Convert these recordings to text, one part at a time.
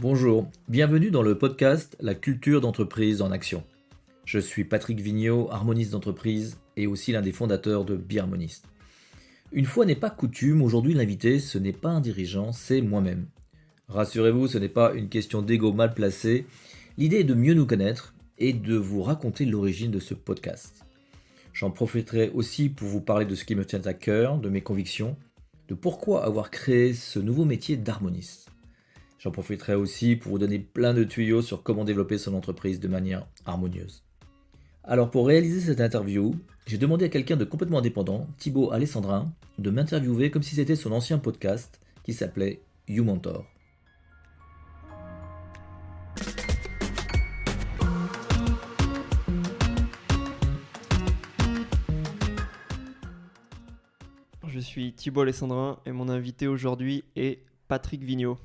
Bonjour, bienvenue dans le podcast La culture d'entreprise en action. Je suis Patrick Vigneault, harmoniste d'entreprise et aussi l'un des fondateurs de Biharmoniste. Une fois n'est pas coutume, aujourd'hui l'invité ce n'est pas un dirigeant, c'est moi-même. Rassurez-vous, ce n'est pas une question d'ego mal placé, l'idée est de mieux nous connaître et de vous raconter l'origine de ce podcast. J'en profiterai aussi pour vous parler de ce qui me tient à cœur, de mes convictions, de pourquoi avoir créé ce nouveau métier d'harmoniste. J'en profiterai aussi pour vous donner plein de tuyaux sur comment développer son entreprise de manière harmonieuse. Alors pour réaliser cette interview, j'ai demandé à quelqu'un de complètement indépendant, Thibaut Alessandrin, de m'interviewer comme si c'était son ancien podcast qui s'appelait You Mentor. Je suis Thibaut Alessandrin et mon invité aujourd'hui est Patrick Vigneault.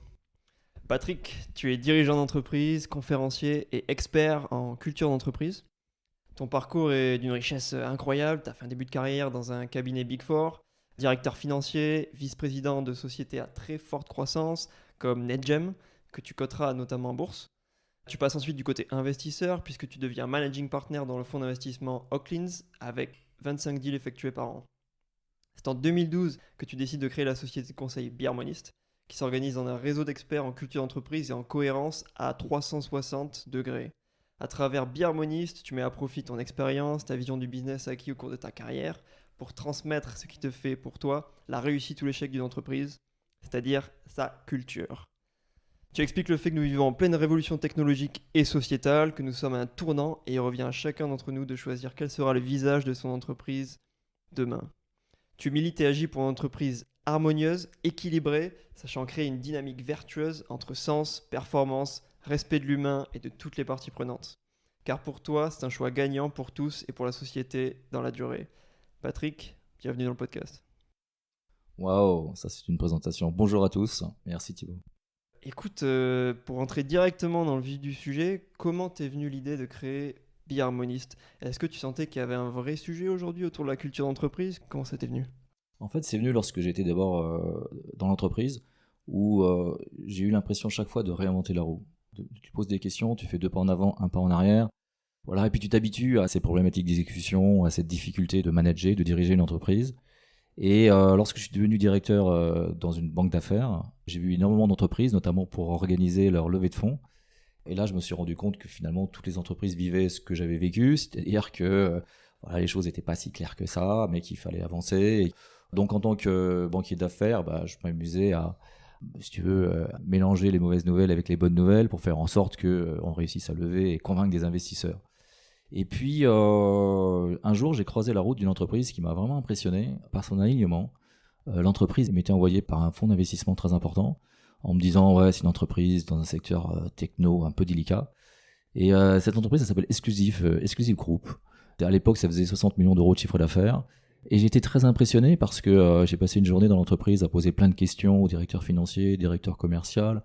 Patrick, tu es dirigeant d'entreprise, conférencier et expert en culture d'entreprise. Ton parcours est d'une richesse incroyable. Tu as fait un début de carrière dans un cabinet Big Four, directeur financier, vice-président de sociétés à très forte croissance comme NetGem, que tu coteras notamment en bourse. Tu passes ensuite du côté investisseur puisque tu deviens managing partner dans le fonds d'investissement Oaklins avec 25 deals effectués par an. C'est en 2012 que tu décides de créer la société de conseil Biharmoniste, qui s'organise dans un réseau d'experts en culture d'entreprise et en cohérence à 360 degrés. À travers Biharmoniste, tu mets à profit ton expérience, ta vision du business acquis au cours de ta carrière pour transmettre ce qui te fait pour toi la réussite ou l'échec d'une entreprise, c'est-à-dire sa culture. Tu expliques le fait que nous vivons en pleine révolution technologique et sociétale, que nous sommes à un tournant et il revient à chacun d'entre nous de choisir quel sera le visage de son entreprise demain. Tu milites et agis pour une entreprise harmonieuse, équilibrée, sachant créer une dynamique vertueuse entre sens, performance, respect de l'humain et de toutes les parties prenantes. Car pour toi, c'est un choix gagnant pour tous et pour la société dans la durée. Patrick, bienvenue dans le podcast. Waouh, ça c'est une présentation. Bonjour à tous, merci Thibaut. Écoute, pour entrer directement dans le vif du sujet, comment t'es venue l'idée de créer Biharmoniste ? Est-ce que tu sentais qu'il y avait un vrai sujet aujourd'hui autour de la culture d'entreprise ? Comment ça t'est venu ? En fait, c'est venu lorsque j'étais d'abord dans l'entreprise où j'ai eu l'impression chaque fois de réinventer la roue. Tu poses des questions, tu fais 2 pas en avant, 1 pas en arrière. Voilà, et puis tu t'habitues à ces problématiques d'exécution, à cette difficulté de manager, de diriger une entreprise. Et lorsque je suis devenu directeur dans une banque d'affaires, j'ai vu énormément d'entreprises, notamment pour organiser leur levée de fonds. Et là, je me suis rendu compte que finalement, toutes les entreprises vivaient ce que j'avais vécu, c'est-à-dire que voilà, les choses n'étaient pas si claires que ça, mais qu'il fallait avancer. Et donc, en tant que banquier d'affaires, je m'amusais à, si tu veux, mélanger les mauvaises nouvelles avec les bonnes nouvelles pour faire en sorte qu'on réussisse à lever et convaincre des investisseurs. Et puis, un jour, j'ai croisé la route d'une entreprise qui m'a vraiment impressionné par son alignement. L'entreprise m'était envoyée par un fonds d'investissement très important, en me disant ouais, c'est une entreprise dans un secteur techno un peu délicat. Et cette entreprise, ça s'appelle Exclusive Group. À l'époque, ça faisait 60 millions d'euros de chiffre d'affaires. Et j'ai été très impressionné parce que j'ai passé une journée dans l'entreprise à poser plein de questions au directeur financier, au directeur commercial,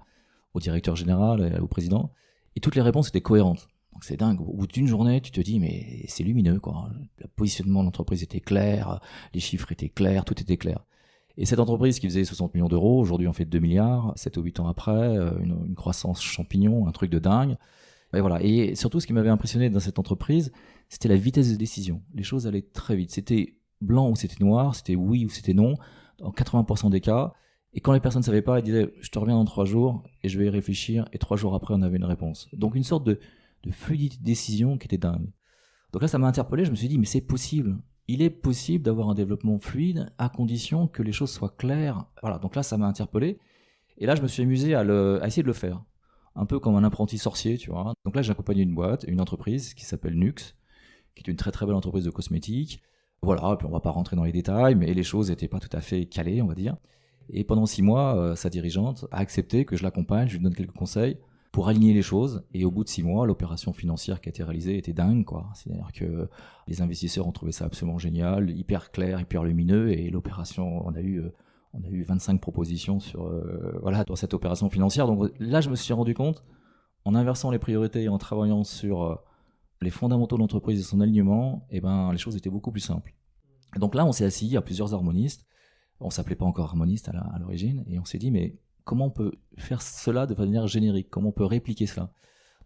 au directeur général, au président. Et toutes les réponses étaient cohérentes. Donc c'est dingue. Au bout d'une journée, tu te dis mais c'est lumineux, quoi. Le positionnement de l'entreprise était clair, les chiffres étaient clairs, tout était clair. Et cette entreprise qui faisait 60 millions d'euros, aujourd'hui en fait 2 milliards, 7 ou 8 ans après, une croissance champignon, un truc de dingue. Et voilà. Et surtout, ce qui m'avait impressionné dans cette entreprise, c'était la vitesse de décision. Les choses allaient très vite. C'était blanc ou c'était noir, c'était oui ou c'était non, dans 80% des cas. Et quand les personnes ne savaient pas, ils disaient « je te reviens dans 3 jours et je vais y réfléchir ». Et 3 jours après, on avait une réponse. Donc une sorte de fluidité de décision qui était dingue. Donc là, ça m'a interpellé. Je me suis dit « mais c'est possible ». Il est possible d'avoir un développement fluide à condition que les choses soient claires. Voilà, donc là, ça m'a interpellé. Et là, je me suis amusé à essayer de le faire. Un peu comme un apprenti sorcier, tu vois. Donc là, j'ai accompagné une entreprise qui s'appelle Nux, qui est une très très belle entreprise de cosmétiques. Voilà, puis on va pas rentrer dans les détails, mais les choses n'étaient pas tout à fait calées, on va dire. Et pendant 6 mois, sa dirigeante a accepté que je l'accompagne, je lui donne quelques conseils pour aligner les choses. Et au bout de 6 mois, l'opération financière qui a été réalisée était dingue, quoi. C'est-à-dire que les investisseurs ont trouvé ça absolument génial, hyper clair, hyper lumineux. Et l'opération, on a eu 25 propositions dans cette opération financière. Donc là, je me suis rendu compte, en inversant les priorités et en travaillant sur les fondamentaux de l'entreprise et son alignement, les choses étaient beaucoup plus simples. Et donc là, on s'est assis à plusieurs harmonistes. On s'appelait pas encore harmoniste à l'origine. Et on s'est dit, mais comment on peut faire cela de manière générique, comment on peut répliquer cela.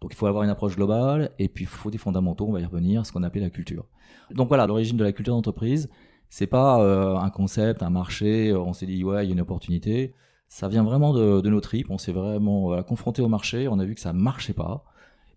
Donc il faut avoir une approche globale, et puis il faut des fondamentaux, on va y revenir, ce qu'on appelle la culture. Donc voilà, l'origine de la culture d'entreprise, c'est pas un concept, un marché, on s'est dit ouais, il y a une opportunité. Ça vient vraiment de nos tripes, on s'est vraiment confronté au marché, on a vu que ça marchait pas,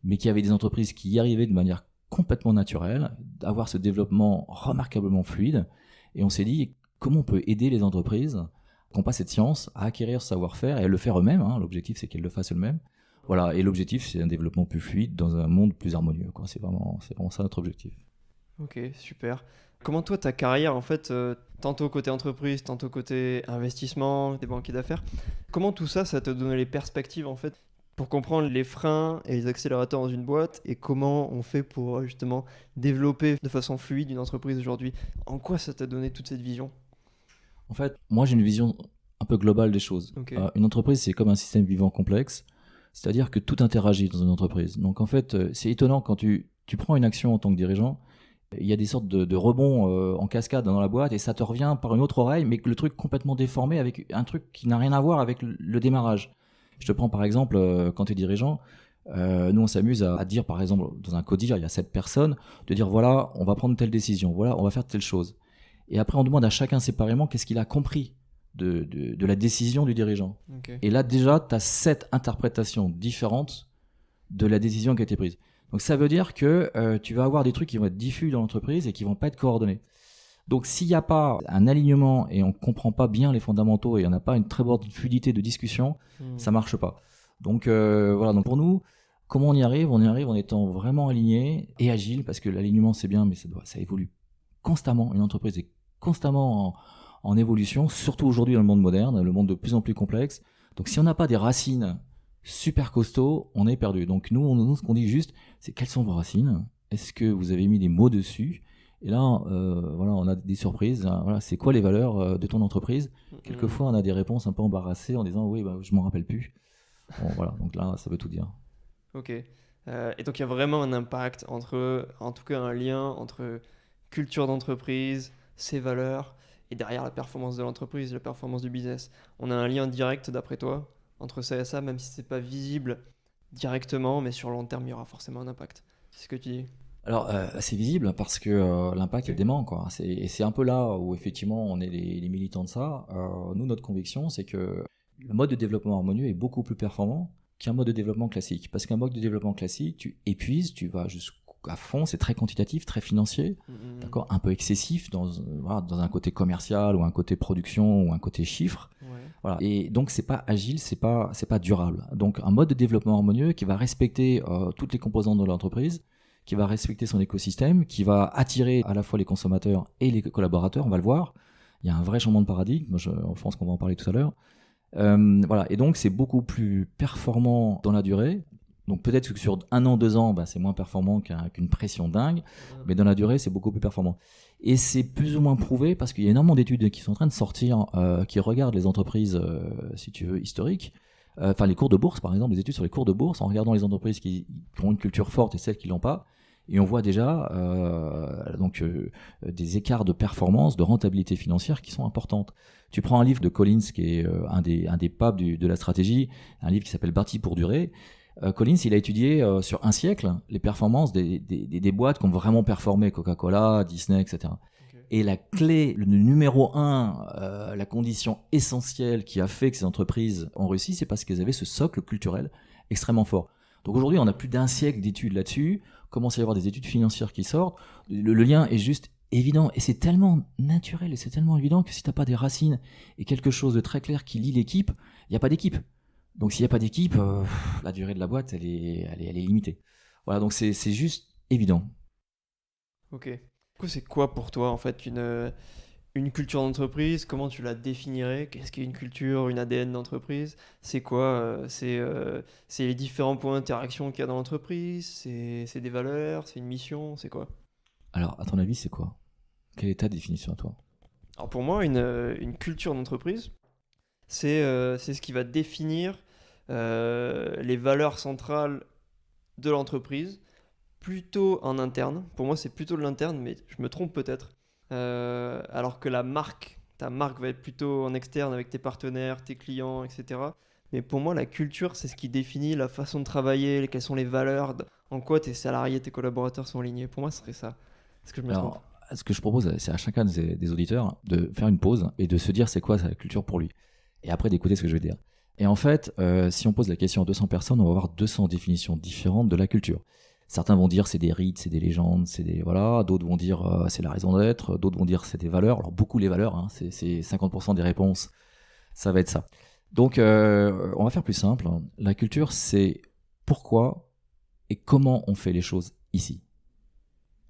mais qu'il y avait des entreprises qui y arrivaient de manière complètement naturelle, d'avoir ce développement remarquablement fluide, et on s'est dit comment on peut aider les entreprises qui n'ont pas cette science à acquérir ce savoir-faire et à le faire eux-mêmes, hein. L'objectif c'est qu'elles le fassent eux-mêmes. Voilà, et l'objectif c'est un développement plus fluide dans un monde plus harmonieux, quoi. C'est vraiment ça notre objectif. Ok, super. Comment toi, ta carrière, en fait, tantôt côté entreprise, tantôt côté investissement, des banquiers d'affaires, comment tout ça, ça te donne les perspectives, en fait, pour comprendre les freins et les accélérateurs dans une boîte et comment on fait pour justement développer de façon fluide une entreprise aujourd'hui? En quoi ça t'a donné toute cette vision? En fait, moi j'ai une vision un peu globale des choses. Ok. Une entreprise c'est comme un système vivant complexe, c'est-à-dire que tout interagit dans une entreprise. Donc en fait, c'est étonnant quand tu prends une action en tant que dirigeant, il y a des sortes de rebonds en cascade dans la boîte et ça te revient par une autre oreille, mais que le truc complètement déformé avec un truc qui n'a rien à voir avec le démarrage. Je te prends par exemple, quand tu es dirigeant, nous on s'amuse à dire par exemple dans un codir, il y a 7 personnes, de dire voilà, on va prendre telle décision, voilà, on va faire telle chose. Et après on demande à chacun séparément qu'est-ce qu'il a compris de la décision du dirigeant. Ok. Et là déjà, tu as 7 interprétations différentes de la décision qui a été prise. Donc ça veut dire que tu vas avoir des trucs qui vont être diffus dans l'entreprise et qui vont pas être coordonnés. Donc s'il n'y a pas un alignement et on comprend pas bien les fondamentaux et on n'a pas une très bonne fluidité de discussion, ça marche pas. Donc voilà, donc pour nous, comment on y arrive? On y arrive en étant vraiment aligné et agile, parce que l'alignement c'est bien, mais ça évolue constamment. Une entreprise est constamment en évolution, surtout aujourd'hui dans le monde moderne, le monde de plus en plus complexe. Donc si on n'a pas des racines super costauds, on est perdu. Donc nous ce qu'on dit juste, c'est quelles sont vos racines? Est-ce que vous avez mis des mots dessus? Et là, voilà, on a des surprises. Hein. Voilà, c'est quoi les valeurs de ton entreprise? Quelquefois, on a des réponses un peu embarrassées en disant oui, bah, je m'en rappelle plus. Bon, voilà, donc là, ça veut tout dire. Ok. Et donc il y a vraiment un impact en tout cas un lien entre culture d'entreprise, ses valeurs, et derrière la performance de l'entreprise, la performance du business. On a un lien direct, d'après toi, entre ça et ça, même si c'est pas visible directement, mais sur le long terme, il y aura forcément un impact. C'est ce que tu dis. Alors, c'est visible parce que l'impact est dément, quoi. Et c'est un peu là où, effectivement, on est les militants de ça. Nous, notre conviction, c'est que le mode de développement harmonieux est beaucoup plus performant qu'un mode de développement classique. Parce qu'un mode de développement classique, tu épuises, tu vas jusqu'à fond, c'est très quantitatif, très financier, d'accord, un peu excessif voilà, dans un côté commercial ou un côté production ou un côté chiffre. Ouais. Voilà. Et donc c'est pas agile, c'est pas durable. Donc un mode de développement harmonieux qui va respecter toutes les composantes de l'entreprise, qui va respecter son écosystème, qui va attirer à la fois les consommateurs et les collaborateurs, on va le voir. Il y a un vrai changement de paradigme, je pense qu'on va en parler tout à l'heure. Voilà. Et donc c'est beaucoup plus performant dans la durée. Donc peut-être que sur 1 an, 2 ans, bah, c'est moins performant qu'une pression dingue, mais dans la durée, c'est beaucoup plus performant. Et c'est plus ou moins prouvé parce qu'il y a énormément d'études qui sont en train de sortir, qui regardent les entreprises, si tu veux, historiques. Enfin, les cours de bourse, par exemple, les études sur les cours de bourse, en regardant les entreprises qui ont une culture forte et celles qui l'ont pas. Et on voit déjà des écarts de performance, de rentabilité financière qui sont importantes. Tu prends un livre de Collins, qui est un des papes de la stratégie, un livre qui s'appelle Bâti pour durer. Collins, il a étudié sur un siècle les performances des boîtes qui ont vraiment performé, Coca-Cola, Disney, etc. Okay. Et la clé, le numéro 1, la condition essentielle qui a fait que ces entreprises ont réussi, c'est parce qu'elles avaient ce socle culturel extrêmement fort. Donc aujourd'hui, on a plus d'1 siècle d'études là-dessus, commence à y avoir des études financières qui sortent, le lien est juste évident, et c'est tellement naturel et c'est tellement évident que si tu n'as pas des racines et quelque chose de très clair qui lie l'équipe, il n'y a pas d'équipe. Donc s'il n'y a pas d'équipe, la durée de la boîte, elle est limitée. Voilà, donc c'est juste évident. Ok. Du coup, c'est quoi pour toi, en fait, une culture d'entreprise? Comment tu la définirais? Qu'est-ce qu'est une culture, une ADN d'entreprise? C'est quoi? C'est les différents points d'interaction qu'il y a dans l'entreprise? C'est des valeurs? C'est une mission? C'est quoi? Alors, à ton avis, c'est quoi? Quelle est ta définition à toi? Alors pour moi, une culture d'entreprise, c'est ce qui va définir les valeurs centrales de l'entreprise, plutôt en interne. Pour moi, c'est plutôt de l'interne, mais je me trompe peut-être. Alors que ta marque va être plutôt en externe avec tes partenaires, tes clients, etc. Mais pour moi, la culture, c'est ce qui définit la façon de travailler, quelles sont les valeurs, en quoi tes salariés, tes collaborateurs sont alignés. Pour moi, ce serait ça. Est-ce que je me trompe? Alors, ce que je propose, c'est à chacun des auditeurs de faire une pause et de se dire c'est quoi la culture pour lui. Et après d'écouter ce que je vais dire. Et en fait, si on pose la question à 200 personnes, on va avoir 200 définitions différentes de la culture. Certains vont dire c'est des rites, c'est des légendes, c'est des voilà. D'autres vont dire c'est la raison d'être. D'autres vont dire c'est des valeurs. Alors beaucoup les valeurs, hein, c'est 50% des réponses. Ça va être ça. Donc on va faire plus simple. La culture, c'est pourquoi et comment on fait les choses ici.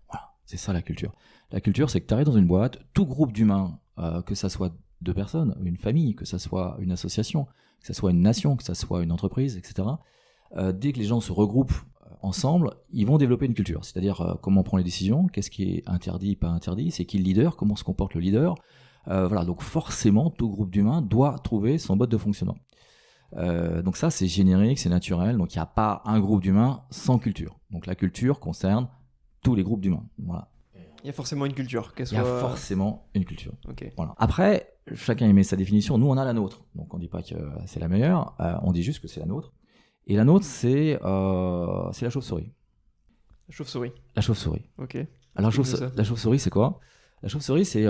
Voilà, c'est ça la culture. La culture, c'est que tu arrives dans une boîte, tout groupe d'humains, que ça soit deux personnes, une famille, que ça soit une association, que ça soit une nation, que ça soit une entreprise, etc. Dès que les gens se regroupent ensemble, ils vont développer une culture. C'est-à-dire comment on prend les décisions, qu'est-ce qui est interdit, pas interdit, c'est qui le leader, comment se comporte le leader. Voilà, donc forcément, tout groupe d'humains doit trouver son mode de fonctionnement. Donc ça, c'est générique, c'est naturel. Donc il n'y a pas un groupe d'humains sans culture. Donc la culture concerne tous les groupes d'humains. Voilà. Il y a forcément une culture, qu'elle Il y a soit... forcément une culture. Ok. Voilà. Après, chacun émet sa définition. Nous, on a la nôtre. Donc on ne dit pas que c'est la meilleure. On dit juste que c'est la nôtre. Et la nôtre, c'est la chauve-souris. La chauve-souris. La chauve-souris. Ok. Alors C'est ça. la chauve-souris, c'est quoi? La chauve-souris, c'est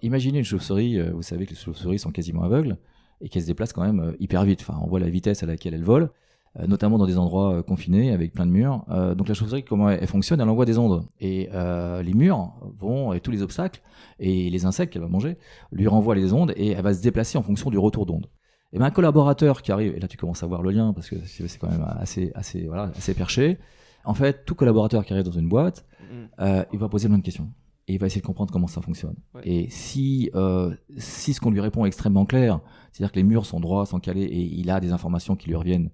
imaginez une chauve-souris. Vous savez que les chauves-souris sont quasiment aveugles et qu'elles se déplacent quand même hyper vite. Enfin, on voit la vitesse à laquelle elles volent, notamment dans des endroits confinés avec plein de murs. Donc la chauve-souris, comment elle fonctionne? Elle envoie des ondes et les murs vont et tous les obstacles et les insectes qu'elle va manger lui renvoient les ondes et elle va se déplacer en fonction du retour d'onde. Et ben un collaborateur qui arrive, et là tu commences à voir le lien parce que c'est quand même assez perché. En fait, tout collaborateur qui arrive dans une boîte, il va poser plein de questions. Et il va essayer de comprendre comment ça fonctionne. Ouais. Et si ce qu'on lui répond est extrêmement clair, c'est-à-dire que les murs sont droits, sont calés, et il a des informations qui lui reviennent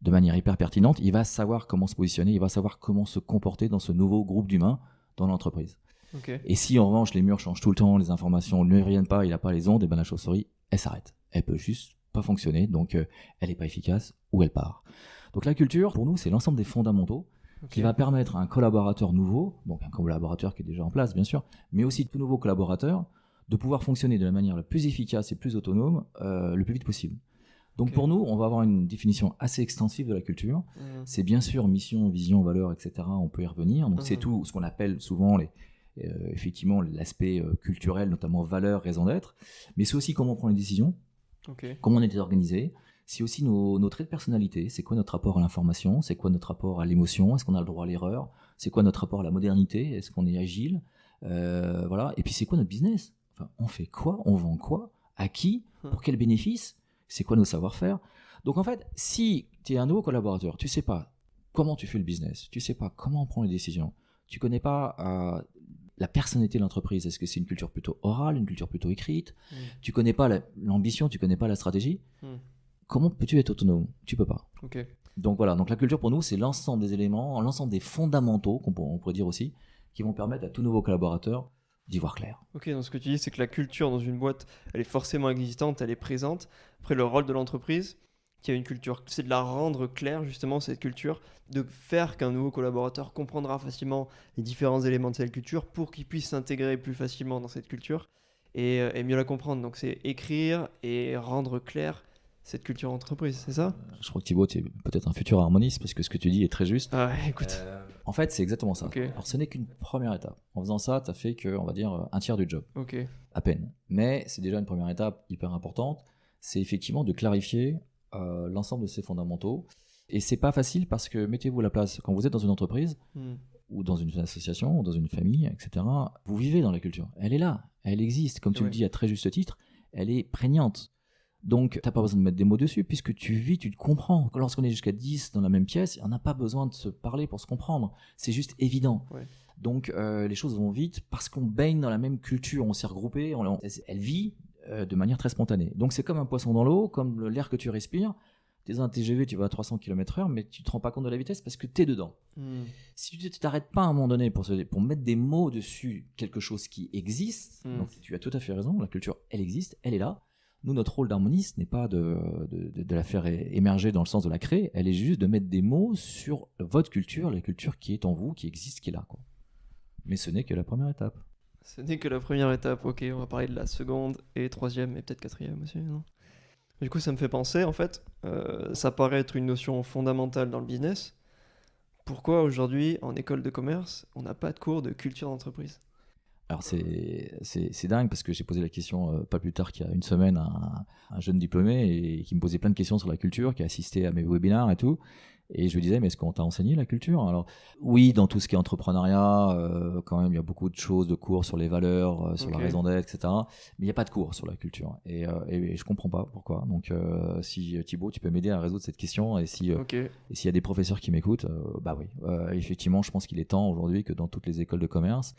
de manière hyper pertinente, il va savoir comment se positionner, il va savoir comment se comporter dans ce nouveau groupe d'humains dans l'entreprise. Ok. Et si en revanche les murs changent tout le temps, les informations ne lui reviennent pas, il n'a pas les ondes, et ben la chauve-souris, elle s'arrête. Elle peut juste pas fonctionner, donc elle n'est pas efficace ou elle part. Donc la culture, pour nous, c'est l'ensemble des fondamentaux qui va permettre à un collaborateur nouveau, donc un collaborateur qui est déjà en place bien sûr, mais aussi tout nouveau collaborateur, de pouvoir fonctionner de la manière la plus efficace et plus autonome le plus vite possible. Donc pour nous, on va avoir une définition assez extensive de la culture. C'est bien sûr mission, vision, valeur, etc. On peut y revenir. Donc c'est tout ce qu'on appelle souvent effectivement l'aspect culturel, notamment valeur, raison d'être. Mais c'est aussi comment on prend les décisions, comment on est organisé. C'est aussi nos traits de personnalité. C'est quoi notre rapport à l'information? C'est quoi notre rapport à l'émotion? Est-ce qu'on a le droit à l'erreur? C'est quoi notre rapport à la modernité? Est-ce qu'on est agile? Voilà. Et puis c'est quoi notre business? Enfin, on fait quoi? On vend quoi? À qui? Pour quel bénéfice? C'est quoi nos savoir-faire? Donc en fait, si tu es un nouveau collaborateur, tu sais pas comment tu fais le business, tu sais pas comment on prend les décisions, tu connais pas la personnalité de l'entreprise. Est-ce que c'est une culture plutôt orale, une culture plutôt écrite? Tu connais pas l'ambition, tu connais pas la stratégie. Comment peux-tu être autonome? Tu peux pas. Donc voilà, donc la culture pour nous, c'est l'ensemble des éléments, l'ensemble des fondamentaux, on pourrait dire aussi, qui vont permettre à tout nouveau collaborateur d'y voir clair. Ok, donc ce que tu dis, c'est que la culture dans une boîte, elle est forcément existante, elle est présente. Après, le rôle de l'entreprise, qui a une culture, c'est de la rendre claire, justement, cette culture, de faire qu'un nouveau collaborateur comprendra facilement les différents éléments de cette culture pour qu'il puisse s'intégrer plus facilement dans cette culture et mieux la comprendre. Donc c'est écrire et rendre clair cette culture entreprise, c'est ça? Je crois que Thibaut, tu es peut-être un futur harmoniste, parce que ce que tu dis est très juste. Ah ouais, écoute. En fait, c'est exactement ça. Alors, ce n'est qu'une première étape. En faisant ça, tu as fait que, on va dire, un tiers du job. À peine. Mais c'est déjà une première étape hyper importante. C'est effectivement de clarifier l'ensemble de ces fondamentaux. Et c'est pas facile parce que, mettez-vous à la place, quand vous êtes dans une entreprise, ou dans une association, ou dans une famille, etc., vous vivez dans la culture. Elle est là. Elle existe. Comme tu le dis à très juste titre, elle est prégnante. Donc, tu n'as pas besoin de mettre des mots dessus, puisque tu vis, tu te comprends. Lorsqu'on est jusqu'à 10 dans la même pièce, on n'a pas besoin de se parler pour se comprendre. C'est juste évident. Donc, les choses vont vite parce qu'on baigne dans la même culture. On s'est regroupé, elle vit de manière très spontanée. Donc, c'est comme un poisson dans l'eau, comme l'air que tu respires. Tu es dans un TGV, tu vas à 300 km/h, mais tu ne te rends pas compte de la vitesse parce que tu es dedans. Si tu ne t'arrêtes pas à un moment donné pour mettre des mots dessus quelque chose qui existe, donc tu as tout à fait raison, la culture, elle existe, elle est là. Nous, notre rôle d'harmoniste n'est pas de la faire émerger dans le sens de la créer, elle est juste de mettre des mots sur votre culture, la culture qui est en vous, qui existe, qui est là, quoi. Mais ce n'est que la première étape. Ce n'est que la première étape, ok, on va parler de la seconde et troisième et peut-être quatrième aussi, non? Du coup, ça me fait penser, en fait, ça paraît être une notion fondamentale dans le business. Pourquoi aujourd'hui, en école de commerce, on n'a pas de cours de culture d'entreprise? Alors c'est dingue parce que j'ai posé la question pas plus tard qu'il y a une semaine à un jeune diplômé et qui me posait plein de questions sur la culture, qui a assisté à mes webinaires et tout. Et je lui disais, mais est-ce qu'on t'a enseigné la culture? Alors oui, dans tout ce qui est entrepreneuriat, quand même, il y a beaucoup de choses, de cours sur les valeurs, sur la Ok. raison d'être, etc. Mais il n'y a pas de cours sur la culture. Et je comprends pas pourquoi. Donc si Thibaut, tu peux m'aider à résoudre cette question Ok. et s'il y a des professeurs qui m'écoutent, bah oui, effectivement, je pense qu'il est temps aujourd'hui que dans toutes les écoles de commerce,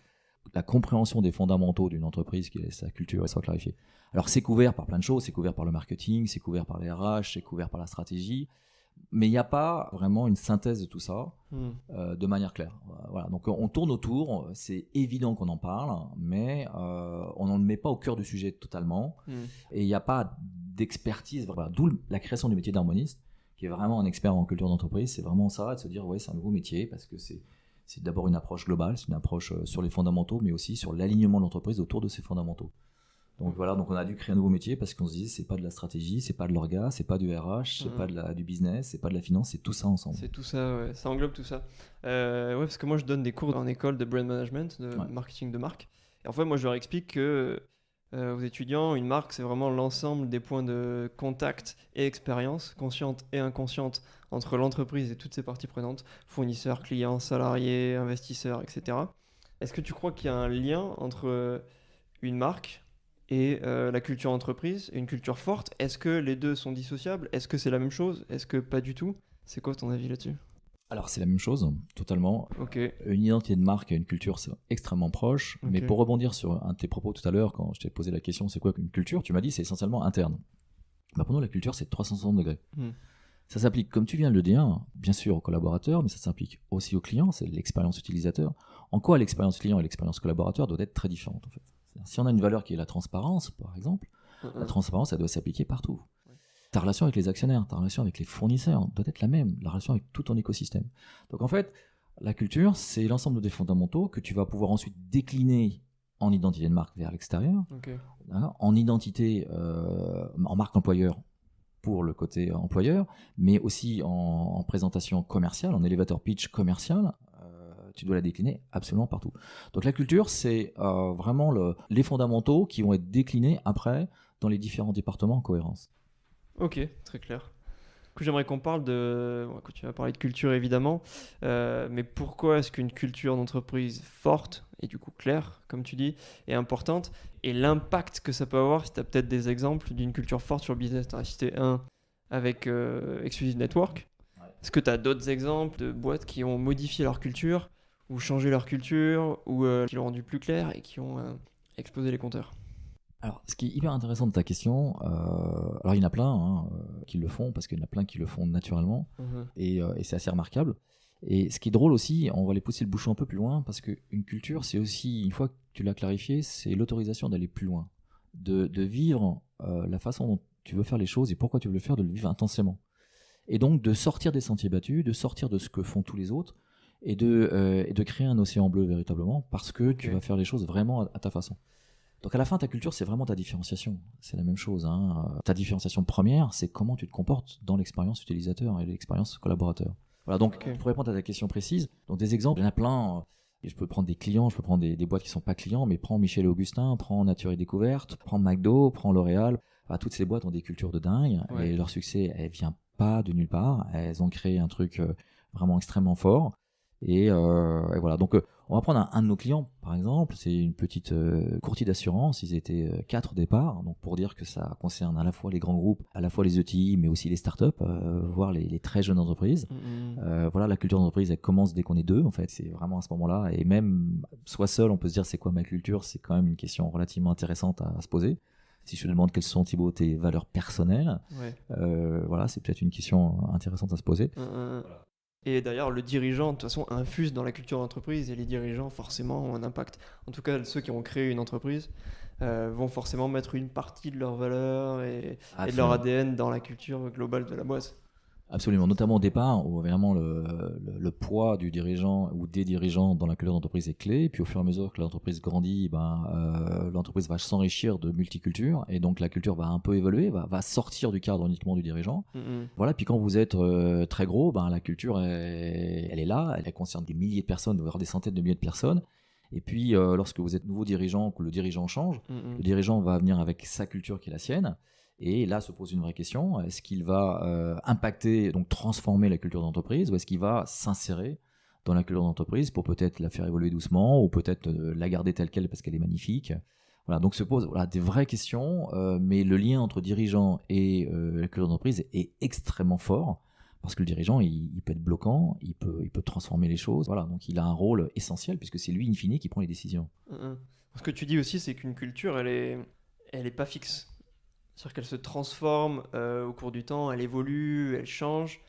la compréhension des fondamentaux d'une entreprise, qui est sa culture, elle soit clarifiée. Alors c'est couvert par plein de choses, c'est couvert par le marketing, c'est couvert par les RH, c'est couvert par la stratégie, mais il n'y a pas vraiment une synthèse de tout ça Hmm. de manière claire. Voilà. Donc on tourne autour, c'est évident qu'on en parle, mais on n'en met pas au cœur du sujet totalement, Hmm. et il n'y a pas d'expertise. Voilà. D'où la création du métier d'harmoniste, qui est vraiment un expert en culture d'entreprise. C'est vraiment ça, de se dire ouais, c'est un nouveau métier parce que c'est d'abord une approche globale, c'est une approche sur les fondamentaux, mais aussi sur l'alignement de l'entreprise autour de ces fondamentaux. Donc voilà, donc on a dû créer un nouveau métier parce qu'on se disait c'est pas de la stratégie, c'est pas de l'orga, c'est pas du RH, c'est pas du business, c'est pas de la finance, c'est tout ça ensemble. C'est tout ça, ouais. Ça englobe tout ça. Ouais, parce que moi je donne des cours en école de brand management, de Ouais. marketing de marque. Et en fait, moi je leur explique que aux étudiants, une marque c'est vraiment l'ensemble des points de contact et expérience, consciente et inconsciente, entre l'entreprise et toutes ses parties prenantes, fournisseurs, clients, salariés, investisseurs, etc. Est-ce que tu crois qu'il y a un lien entre une marque et la culture entreprise, et une culture forte? Est-ce que les deux sont dissociables? Est-ce que c'est la même chose? Est-ce que pas du tout? C'est quoi ton avis là-dessus? Alors c'est la même chose, totalement. Ok, Une identité de marque et une culture, c'est extrêmement proche. Mais ok. pour rebondir sur un de tes propos tout à l'heure, quand je t'ai posé la question, c'est quoi une culture? Tu m'as dit c'est essentiellement interne. Bah pour nous, la culture, c'est 360 degrés. Hmm. Ça s'applique, comme tu viens de le dire, bien sûr aux collaborateurs, mais ça s'applique aussi aux clients, c'est l'expérience utilisateur. En quoi l'expérience client et l'expérience collaborateur doivent être très différentes, en fait. Si on a une valeur qui est la transparence, par exemple, la transparence, elle doit s'appliquer partout. Ouais. Ta relation avec les actionnaires, ta relation avec les fournisseurs doit être la même, la relation avec tout ton écosystème. Donc en fait, la culture, c'est l'ensemble des fondamentaux que tu vas pouvoir ensuite décliner en identité de marque vers l'extérieur, Ok. en identité, en marque employeur pour le côté employeur, mais aussi en présentation commerciale, en elevator pitch commercial, tu dois la décliner absolument partout. Donc la culture, c'est vraiment les fondamentaux qui vont être déclinés après dans les différents départements en cohérence. Ok, très clair. Du coup, j'aimerais qu'on parle de. Bon, tu vas parler de culture évidemment, mais pourquoi est-ce qu'une culture d'entreprise forte et du coup claire, comme tu dis, est importante, et l'impact que ça peut avoir, si tu as peut-être des exemples d'une culture forte sur le business? Tu as cité un avec Exclusive Network. Ouais. Est-ce que tu as d'autres exemples de boîtes qui ont modifié leur culture, ou changé leur culture, ou qui l'ont rendu plus clair et qui ont explosé les compteurs? Alors, ce qui est hyper intéressant de ta question, alors il y en a plein qui le font, parce qu'il y en a plein qui le font naturellement, Mhm. et c'est assez remarquable. Et ce qui est drôle aussi, on va aller pousser le bouchon un peu plus loin, parce qu'une culture, c'est aussi, une fois que tu l'as clarifié, c'est l'autorisation d'aller plus loin, de vivre la façon dont tu veux faire les choses et pourquoi tu veux le faire, de le vivre intensément. Et donc de sortir des sentiers battus, de sortir de ce que font tous les autres, et de créer un océan bleu véritablement, parce que tu Ok. vas faire les choses vraiment à ta façon. Donc à la fin, ta culture, c'est vraiment ta différenciation. C'est la même chose. Ta différenciation première, c'est comment tu te comportes dans l'expérience utilisateur et l'expérience collaborateur. Voilà, donc Ok. pour répondre à ta question précise, donc des exemples, il y en a plein. Et je peux prendre des clients, je peux prendre des boîtes qui sont pas clients, mais prends Michel et Augustin, prends Nature et Découverte, prends McDo, prends L'Oréal. Voilà, toutes ces boîtes ont des cultures de dingue, Ouais. et leur succès, elle vient pas de nulle part. Elles ont créé un truc vraiment extrêmement fort. Et voilà, donc on va prendre un de nos clients, par exemple, c'est une petite courtier d'assurance, ils étaient 4 au départ, donc pour dire que ça concerne à la fois les grands groupes, à la fois les ETI, mais aussi les startups, voire les très jeunes entreprises. Mhm. Voilà, la culture d'entreprise, elle commence dès qu'on est deux, en fait, c'est vraiment à ce moment-là, et même soit seul, on peut se dire c'est quoi ma culture, c'est quand même une question relativement intéressante à se poser. Si je te demande quelles sont, Thibaut, tes valeurs personnelles, Ouais. voilà, c'est peut-être une question intéressante à se poser. Voilà. Et d'ailleurs, le dirigeant, de toute façon, infuse dans la culture d'entreprise, et les dirigeants, forcément, ont un impact. En tout cas, ceux qui ont créé une entreprise vont forcément mettre une partie de leurs valeurs et de leur Absolument. ADN dans la culture globale de la boîte. Absolument, notamment au départ, où vraiment le poids du dirigeant ou des dirigeants dans la culture d'entreprise est clé. Et puis au fur et à mesure que l'entreprise grandit, l'entreprise va s'enrichir de multicultures et donc la culture va un peu évoluer, va sortir du cadre uniquement du dirigeant. Voilà, puis quand vous êtes très gros, la culture elle est là, elle concerne des milliers de personnes, voire des centaines de milliers de personnes. Et puis lorsque vous êtes nouveau dirigeant, que le dirigeant change, le dirigeant va venir avec sa culture qui est la sienne. Et là se pose une vraie question, est-ce qu'il va impacter, donc transformer la culture d'entreprise, ou est-ce qu'il va s'insérer dans la culture d'entreprise pour peut-être la faire évoluer doucement, ou peut-être la garder telle qu'elle parce qu'elle est magnifique. Voilà, donc se posent des vraies questions, mais le lien entre dirigeant et la culture d'entreprise est extrêmement fort, parce que le dirigeant, il peut être bloquant, il peut transformer les choses, voilà, donc il a un rôle essentiel, puisque c'est lui, in fine, qui prend les décisions. Ce que tu dis aussi, c'est qu'une culture, elle est pas fixe. C'est-à-dire qu'elle se transforme au cours du temps, elle évolue, elle change,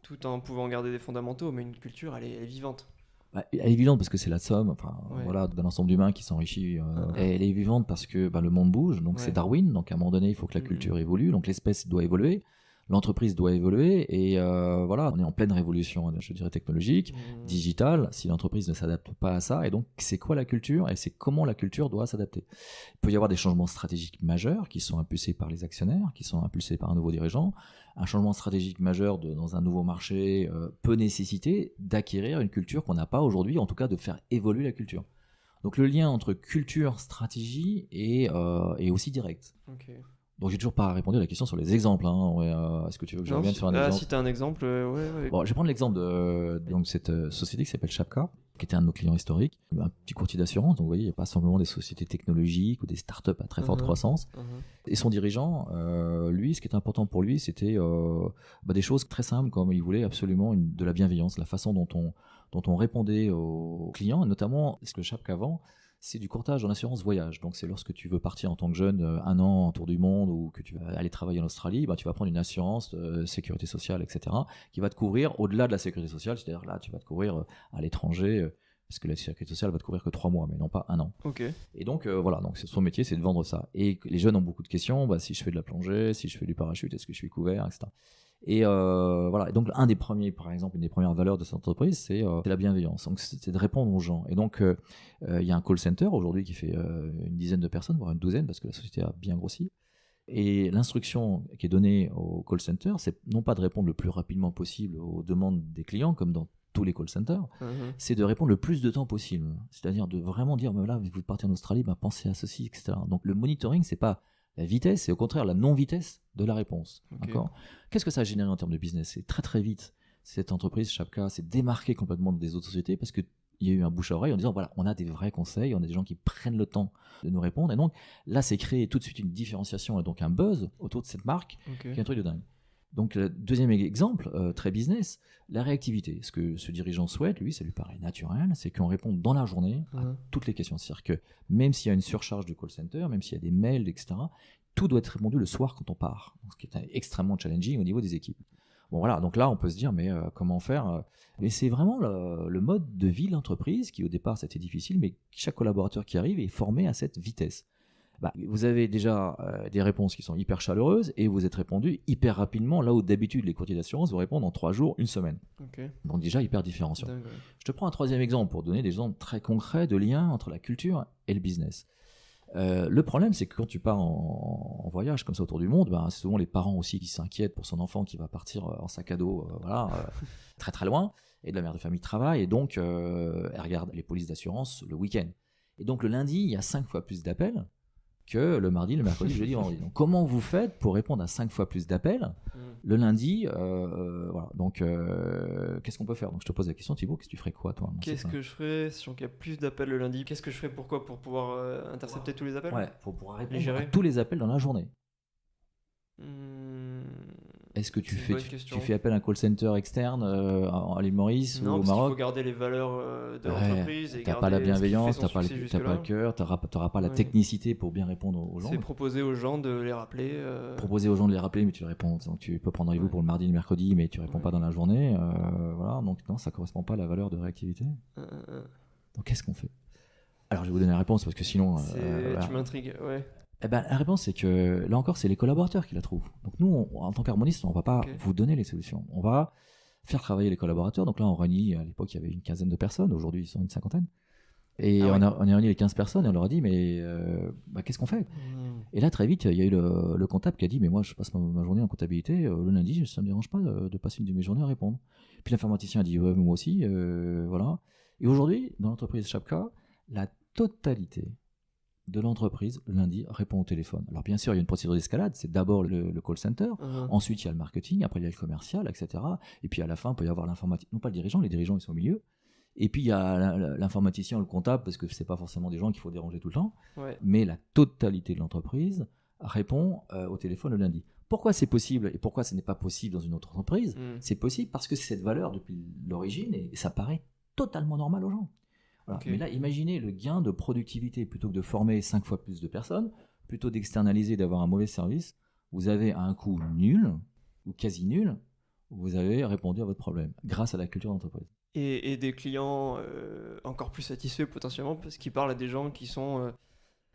tout en pouvant garder des fondamentaux, mais une culture, elle est vivante. Elle est vivante parce que c'est la somme Ouais. voilà, d'un ensemble d'humains qui s'enrichit. Et elle est vivante parce que le monde bouge, donc c'est Darwin, donc à un moment donné, il faut que la culture évolue, donc l'espèce doit évoluer. L'entreprise doit évoluer et voilà, on est en pleine révolution, je dirais technologique, digitale, si l'entreprise ne s'adapte pas à ça. Et donc, c'est quoi la culture et c'est comment la culture doit s'adapter. Il peut y avoir des changements stratégiques majeurs qui sont impulsés par les actionnaires, qui sont impulsés par un nouveau dirigeant. Un changement stratégique majeur dans un nouveau marché peut nécessiter d'acquérir une culture qu'on n'a pas aujourd'hui, en tout cas de faire évoluer la culture. Donc le lien entre culture, stratégie est aussi direct. Okay. Donc j'ai toujours pas répondu à la question sur les exemples. Est-ce que tu veux que je revienne sur un exemple ? Si tu as un exemple, ouais. Bon, je vais prendre l'exemple de cette société qui s'appelle Shapka, qui était un de nos clients historiques, un petit courtier d'assurance. Donc vous voyez, il n'y a pas simplement des sociétés technologiques ou des startups à très forte croissance. Et son dirigeant, lui, ce qui était important pour lui, c'était des choses très simples, comme il voulait absolument de la bienveillance, la façon dont on répondait aux clients, et notamment ce que Shapka vend. C'est du courtage en assurance voyage. Donc c'est lorsque tu veux partir en tant que jeune, 1 an en tour du monde, ou que tu vas aller travailler en Australie, tu vas prendre une assurance sécurité sociale, etc., qui va te couvrir au-delà de la sécurité sociale. C'est-à-dire là, tu vas te couvrir à l'étranger, parce que la sécurité sociale va te couvrir que 3 mois, mais non pas 1 an. Okay. Et donc voilà, donc son métier, c'est de vendre ça. Et les jeunes ont beaucoup de questions. Si je fais de la plongée, si je fais du parachute, est-ce que je suis couvert, etc. Et voilà. Et donc une des premières valeurs de cette entreprise, c'est la bienveillance. Donc c'est de répondre aux gens. Et donc il y a un call center aujourd'hui qui fait une dizaine de personnes, voire une douzaine, parce que la société a bien grossi. Et l'instruction qui est donnée au call center, c'est non pas de répondre le plus rapidement possible aux demandes des clients, comme dans tous les call centers, c'est de répondre le plus de temps possible. C'est-à-dire de vraiment dire, là, vous partez en Australie, pensez à ceci, etc. Donc le monitoring, c'est pas la vitesse, c'est au contraire la non-vitesse de la réponse. Okay. D'accord ? Qu'est-ce que ça a généré en termes de business ? C'est très très vite. Cette entreprise, Shapka, s'est démarquée complètement des autres sociétés parce qu'il y a eu un bouche à oreille en disant, voilà, on a des vrais conseils, on a des gens qui prennent le temps de nous répondre. Et donc là, c'est créé tout de suite une différenciation et donc un buzz autour de cette marque qui est un truc de dingue. Donc, le deuxième exemple, très business, la réactivité. Ce que ce dirigeant souhaite, lui, ça lui paraît naturel, c'est qu'on réponde dans la journée à toutes les questions. C'est-à-dire que même s'il y a une surcharge du call center, même s'il y a des mails, etc., tout doit être répondu le soir quand on part. Donc, ce qui est extrêmement challenging au niveau des équipes. Bon, voilà, donc là, on peut se dire, mais comment faire ? Et c'est vraiment le mode de vie de l'entreprise qui, au départ, c'était difficile, mais chaque collaborateur qui arrive est formé à cette vitesse. Vous avez déjà des réponses qui sont hyper chaleureuses et vous êtes répondu hyper rapidement, là où d'habitude les courtiers d'assurance vous répondent en 3 jours, 1 semaine. Okay. Donc déjà hyper différenciant. Dingue, ouais. Je te prends un troisième exemple pour donner des exemples très concrets de liens entre la culture et le business. Le problème, c'est que quand tu pars en voyage comme ça autour du monde, c'est souvent les parents aussi qui s'inquiètent pour son enfant qui va partir en sac à dos très très loin, et de la mère de famille travaille, et donc elle regarde les polices d'assurance le week-end. Et donc le lundi, il y a 5 fois plus d'appels que le mardi, le mercredi, le jeudi, le vendredi. Donc, comment vous faites pour répondre à 5 fois plus d'appels le lundi voilà. Donc, qu'est-ce qu'on peut faire ? Donc, je te pose la question, Thibaut, qu'est-ce que tu ferais quoi, toi ? Qu'est-ce que je ferais si il y a plus d'appels le lundi ? Qu'est-ce que je ferais pour pouvoir intercepter tous les appels ? Ouais, pour pouvoir répondre à tous les appels dans la journée. Est-ce que tu fais appel à un call center externe à l'île Maurice ou au Maroc ? Non, parce qu'il faut garder les valeurs de l'entreprise. Et t'as pas la bienveillance, t'as pas le cœur, t'auras pas la technicité pour bien répondre aux gens. C'est proposer aux gens de les rappeler. Proposer aux gens de les rappeler, mais tu réponds. Donc tu peux prendre rendez-vous pour le mardi et le mercredi, mais tu réponds pas dans la journée. Voilà, donc non, ça correspond pas à la valeur de réactivité. Donc qu'est-ce qu'on fait ? Alors je vais vous donner la réponse parce que sinon... Tu m'intrigues, ouais. La réponse, c'est que là encore, c'est les collaborateurs qui la trouvent. Donc nous, en tant qu'harmoniste, on ne va pas vous donner les solutions. On va faire travailler les collaborateurs. Donc là, on réunit, à l'époque, il y avait une quinzaine de personnes. Aujourd'hui, ils sont une cinquantaine. Et on a réuni les 15 personnes et on leur a dit, mais qu'est-ce qu'on fait? Et là, très vite, il y a eu le comptable qui a dit, mais moi, je passe ma journée en comptabilité. Le lundi, ça ne me dérange pas de passer une de mes journées à répondre. Puis l'informaticien a dit, ouais, moi aussi. Voilà. Et aujourd'hui, dans l'entreprise Chapka, la totalité de l'entreprise, lundi, répond au téléphone. Alors bien sûr, il y a une procédure d'escalade, c'est d'abord le call center, ensuite il y a le marketing, après il y a le commercial, etc. Et puis à la fin, il peut y avoir l'informatique, non pas le dirigeant, les dirigeants ils sont au milieu. Et puis il y a l'informaticien, le comptable, parce que c'est pas forcément des gens qu'il faut déranger tout le temps, mais la totalité de l'entreprise répond au téléphone le lundi. Pourquoi c'est possible et pourquoi ce n'est pas possible dans une autre entreprise? C'est possible parce que c'est cette valeur depuis l'origine et ça paraît totalement normal aux gens. Voilà. Mais là, imaginez le gain de productivité. Plutôt que de former 5 fois plus de personnes, plutôt d'externaliser, d'avoir un mauvais service, vous avez à un coût nul, ou quasi nul, vous avez répondu à votre problème, grâce à la culture d'entreprise. Et des clients encore plus satisfaits potentiellement, parce qu'ils parlent à des gens qui sont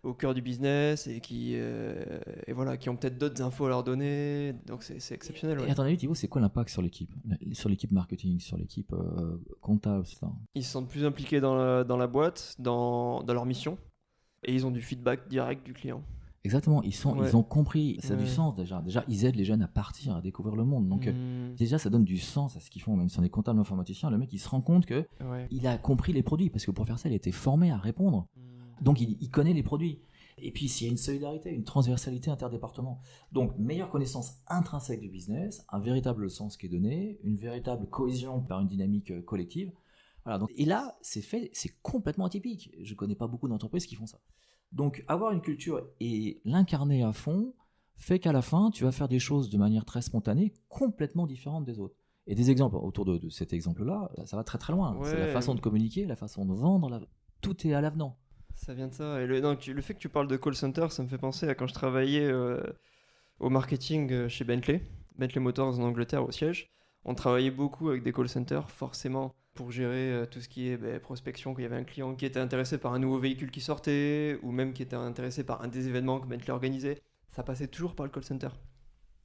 au cœur du business et qui ont peut-être d'autres infos à leur donner. Donc c'est exceptionnel. Et à ton avis, Thibaut, c'est quoi l'impact sur l'équipe? Sur l'équipe marketing, sur l'équipe comptable, etc. Ils se sentent plus impliqués dans la boîte, dans leur mission, et ils ont du feedback direct du client. Exactement, ils ont compris, ça a du sens déjà. Déjà, ils aident les jeunes à partir, à découvrir le monde. Donc déjà, ça donne du sens à ce qu'ils font, même si on est comptable informaticien, le mec, il se rend compte que il a compris les produits, parce que pour faire ça, il a été formé à répondre. Donc il connaît les produits. Et puis s'il y a une solidarité, une transversalité interdépartement. Donc meilleure connaissance intrinsèque du business, un véritable sens qui est donné, une véritable cohésion par une dynamique collective. Voilà, donc, et là, c'est complètement atypique. Je ne connais pas beaucoup d'entreprises qui font ça. Donc avoir une culture et l'incarner à fond fait qu'à la fin, tu vas faire des choses de manière très spontanée, complètement différentes des autres. Et des exemples autour de cet exemple-là, ça va très très loin. C'est la façon de communiquer, la façon de vendre, tout est à l'avenant. Ça vient de ça. Et le fait que tu parles de call center, ça me fait penser à quand je travaillais au marketing chez Bentley Motors en Angleterre au siège. On travaillait beaucoup avec des call centers, forcément, pour gérer tout ce qui est prospection. Qu'il y avait un client qui était intéressé par un nouveau véhicule qui sortait, ou même qui était intéressé par un des événements que Bentley organisait. Ça passait toujours par le call center.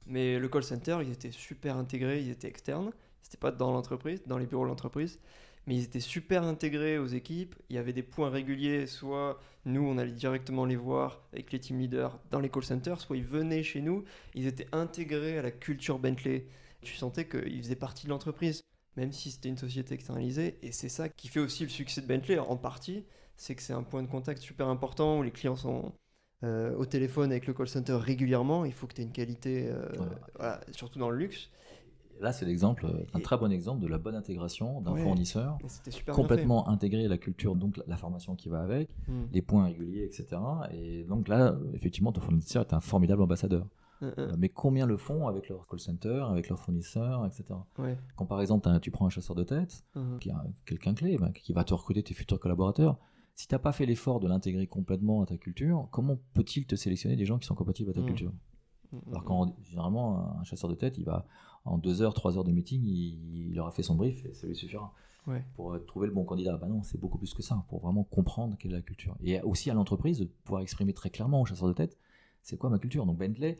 Mais le call center, ils étaient super intégrés, ils étaient externes. C'était pas dans l'entreprise, dans les bureaux de l'entreprise. Mais ils étaient super intégrés aux équipes. Il y avait des points réguliers, soit nous, on allait directement les voir avec les team leaders dans les call centers, soit ils venaient chez nous. Ils étaient intégrés à la culture Bentley. Tu sentais qu'ils faisaient partie de l'entreprise, même si c'était une société externalisée. Et c'est ça qui fait aussi le succès de Bentley, en partie. C'est que c'est un point de contact super important où les clients sont au téléphone avec le call center régulièrement. Il faut que tu aies une qualité, surtout dans le luxe. Là, c'est un très bon exemple de la bonne intégration d'un fournisseur, complètement intégré à la culture, donc la formation qui va avec, les points réguliers, etc. Et donc là, effectivement, ton fournisseur est un formidable ambassadeur. Mais combien le font avec leur call center, avec leurs fournisseurs, etc. Quand par exemple, tu prends un chasseur de tête, qui est quelqu'un clé, qui va te recruter tes futurs collaborateurs, si tu n'as pas fait l'effort de l'intégrer complètement à ta culture, comment peut-il te sélectionner des gens qui sont compatibles à ta culture? Alors quand généralement un chasseur de tête, il va en 2 heures, 3 heures de meeting, il aura fait son brief et ça lui suffira pour trouver le bon candidat. Non, c'est beaucoup plus que ça, pour vraiment comprendre quelle est la culture. Et aussi à l'entreprise de pouvoir exprimer très clairement au chasseur de tête, c'est quoi ma culture. Donc Bentley,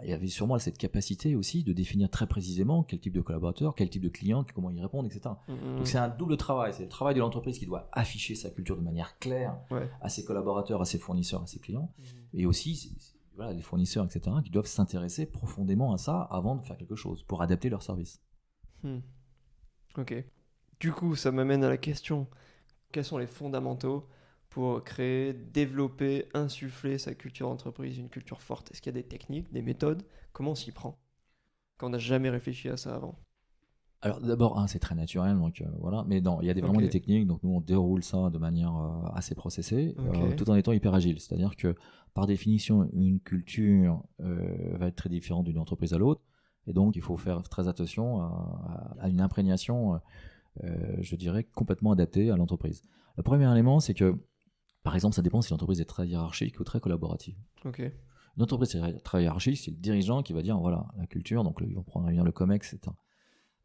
il avait sûrement cette capacité aussi de définir très précisément quel type de collaborateur, quel type de client, comment y répondre, etc. Donc c'est un double travail, c'est le travail de l'entreprise qui doit afficher sa culture de manière claire à ses collaborateurs, à ses fournisseurs, à ses clients, et aussi les fournisseurs, etc., qui doivent s'intéresser profondément à ça avant de faire quelque chose, pour adapter leur service. Ok. Du coup, ça m'amène à la question, quels sont les fondamentaux pour créer, développer, insuffler sa culture d'entreprise, une culture forte? Est-ce qu'il y a des techniques, des méthodes? Comment on s'y prend quand on n'a jamais réfléchi à ça avant? Alors d'abord, c'est très naturel, donc voilà. Mais non, il y a vraiment des techniques. Donc nous, on déroule ça de manière assez processée, tout en étant hyper agile. C'est-à-dire que par définition, une culture va être très différente d'une entreprise à l'autre, et donc il faut faire très attention à une imprégnation, je dirais, complètement adaptée à l'entreprise. Le premier élément, c'est que, par exemple, ça dépend si l'entreprise est très hiérarchique ou très collaborative. Une entreprise très hiérarchique, c'est le dirigeant qui va dire voilà la culture, donc on prendra bien le COMEX, etc.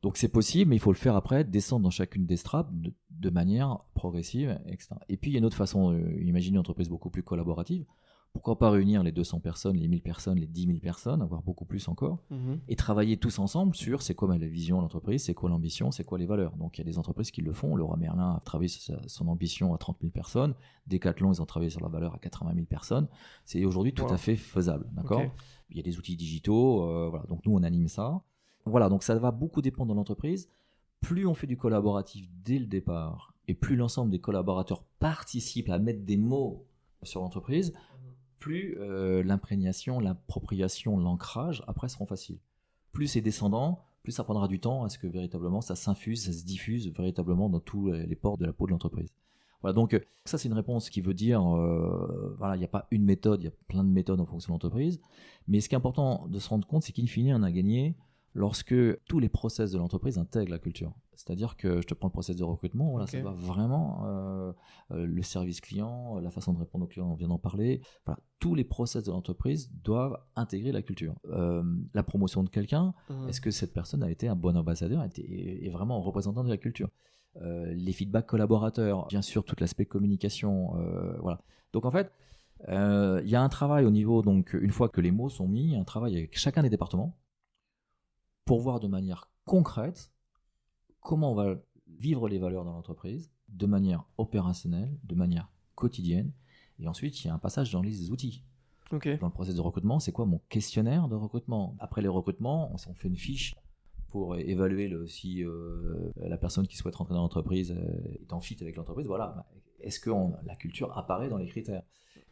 Donc c'est possible, mais il faut le faire après, descendre dans chacune des strates de manière progressive, etc. Et puis il y a une autre façon, imaginer une entreprise beaucoup plus collaborative. Pourquoi pas réunir les 200 personnes, les 1000 personnes, les 10 000 personnes, voire beaucoup plus encore, et travailler tous ensemble sur c'est quoi la vision de l'entreprise, c'est quoi l'ambition, c'est quoi les valeurs. Donc il y a des entreprises qui le font. Leroy Merlin a travaillé sur son ambition à 30 000 personnes. Decathlon, ils ont travaillé sur la valeur à 80 000 personnes. C'est aujourd'hui tout à fait faisable. D'accord. Okay. Il y a des outils digitaux. Voilà. Donc nous, on anime ça. Voilà, donc ça va beaucoup dépendre de l'entreprise. Plus on fait du collaboratif dès le départ, et plus l'ensemble des collaborateurs participent à mettre des mots sur l'entreprise, plus l'imprégnation, l'appropriation, l'ancrage, après, seront faciles. Plus c'est descendant, plus ça prendra du temps à ce que véritablement ça s'infuse, ça se diffuse véritablement dans tous les pores de la peau de l'entreprise. Voilà, donc ça c'est une réponse qui veut dire, voilà, il n'y a pas une méthode, il y a plein de méthodes en fonction de l'entreprise, mais ce qui est important de se rendre compte, c'est qu'in fine, on a gagné lorsque tous les process de l'entreprise intègrent la culture. C'est-à-dire que je te prends le process de recrutement, voilà, ça va vraiment, le service client, la façon de répondre aux clients, on vient d'en parler, voilà, tous les process de l'entreprise doivent intégrer la culture. La promotion de quelqu'un, est-ce que cette personne a été un bon ambassadeur, est vraiment un représentant de la culture? Les feedbacks collaborateurs, bien sûr, tout l'aspect communication, voilà. Donc en fait, il y a un travail au niveau, donc une fois que les mots sont mis, un travail avec chacun des départements, pour voir de manière concrète comment on va vivre les valeurs dans l'entreprise, de manière opérationnelle, de manière quotidienne. Et ensuite, il y a un passage dans les outils. Okay. Dans le processus de recrutement, c'est quoi mon questionnaire de recrutement? Après les recrutements, on fait une fiche pour évaluer si la personne qui souhaite rentrer dans l'entreprise est en fit avec l'entreprise. Voilà. Est-ce que la culture apparaît dans les critères,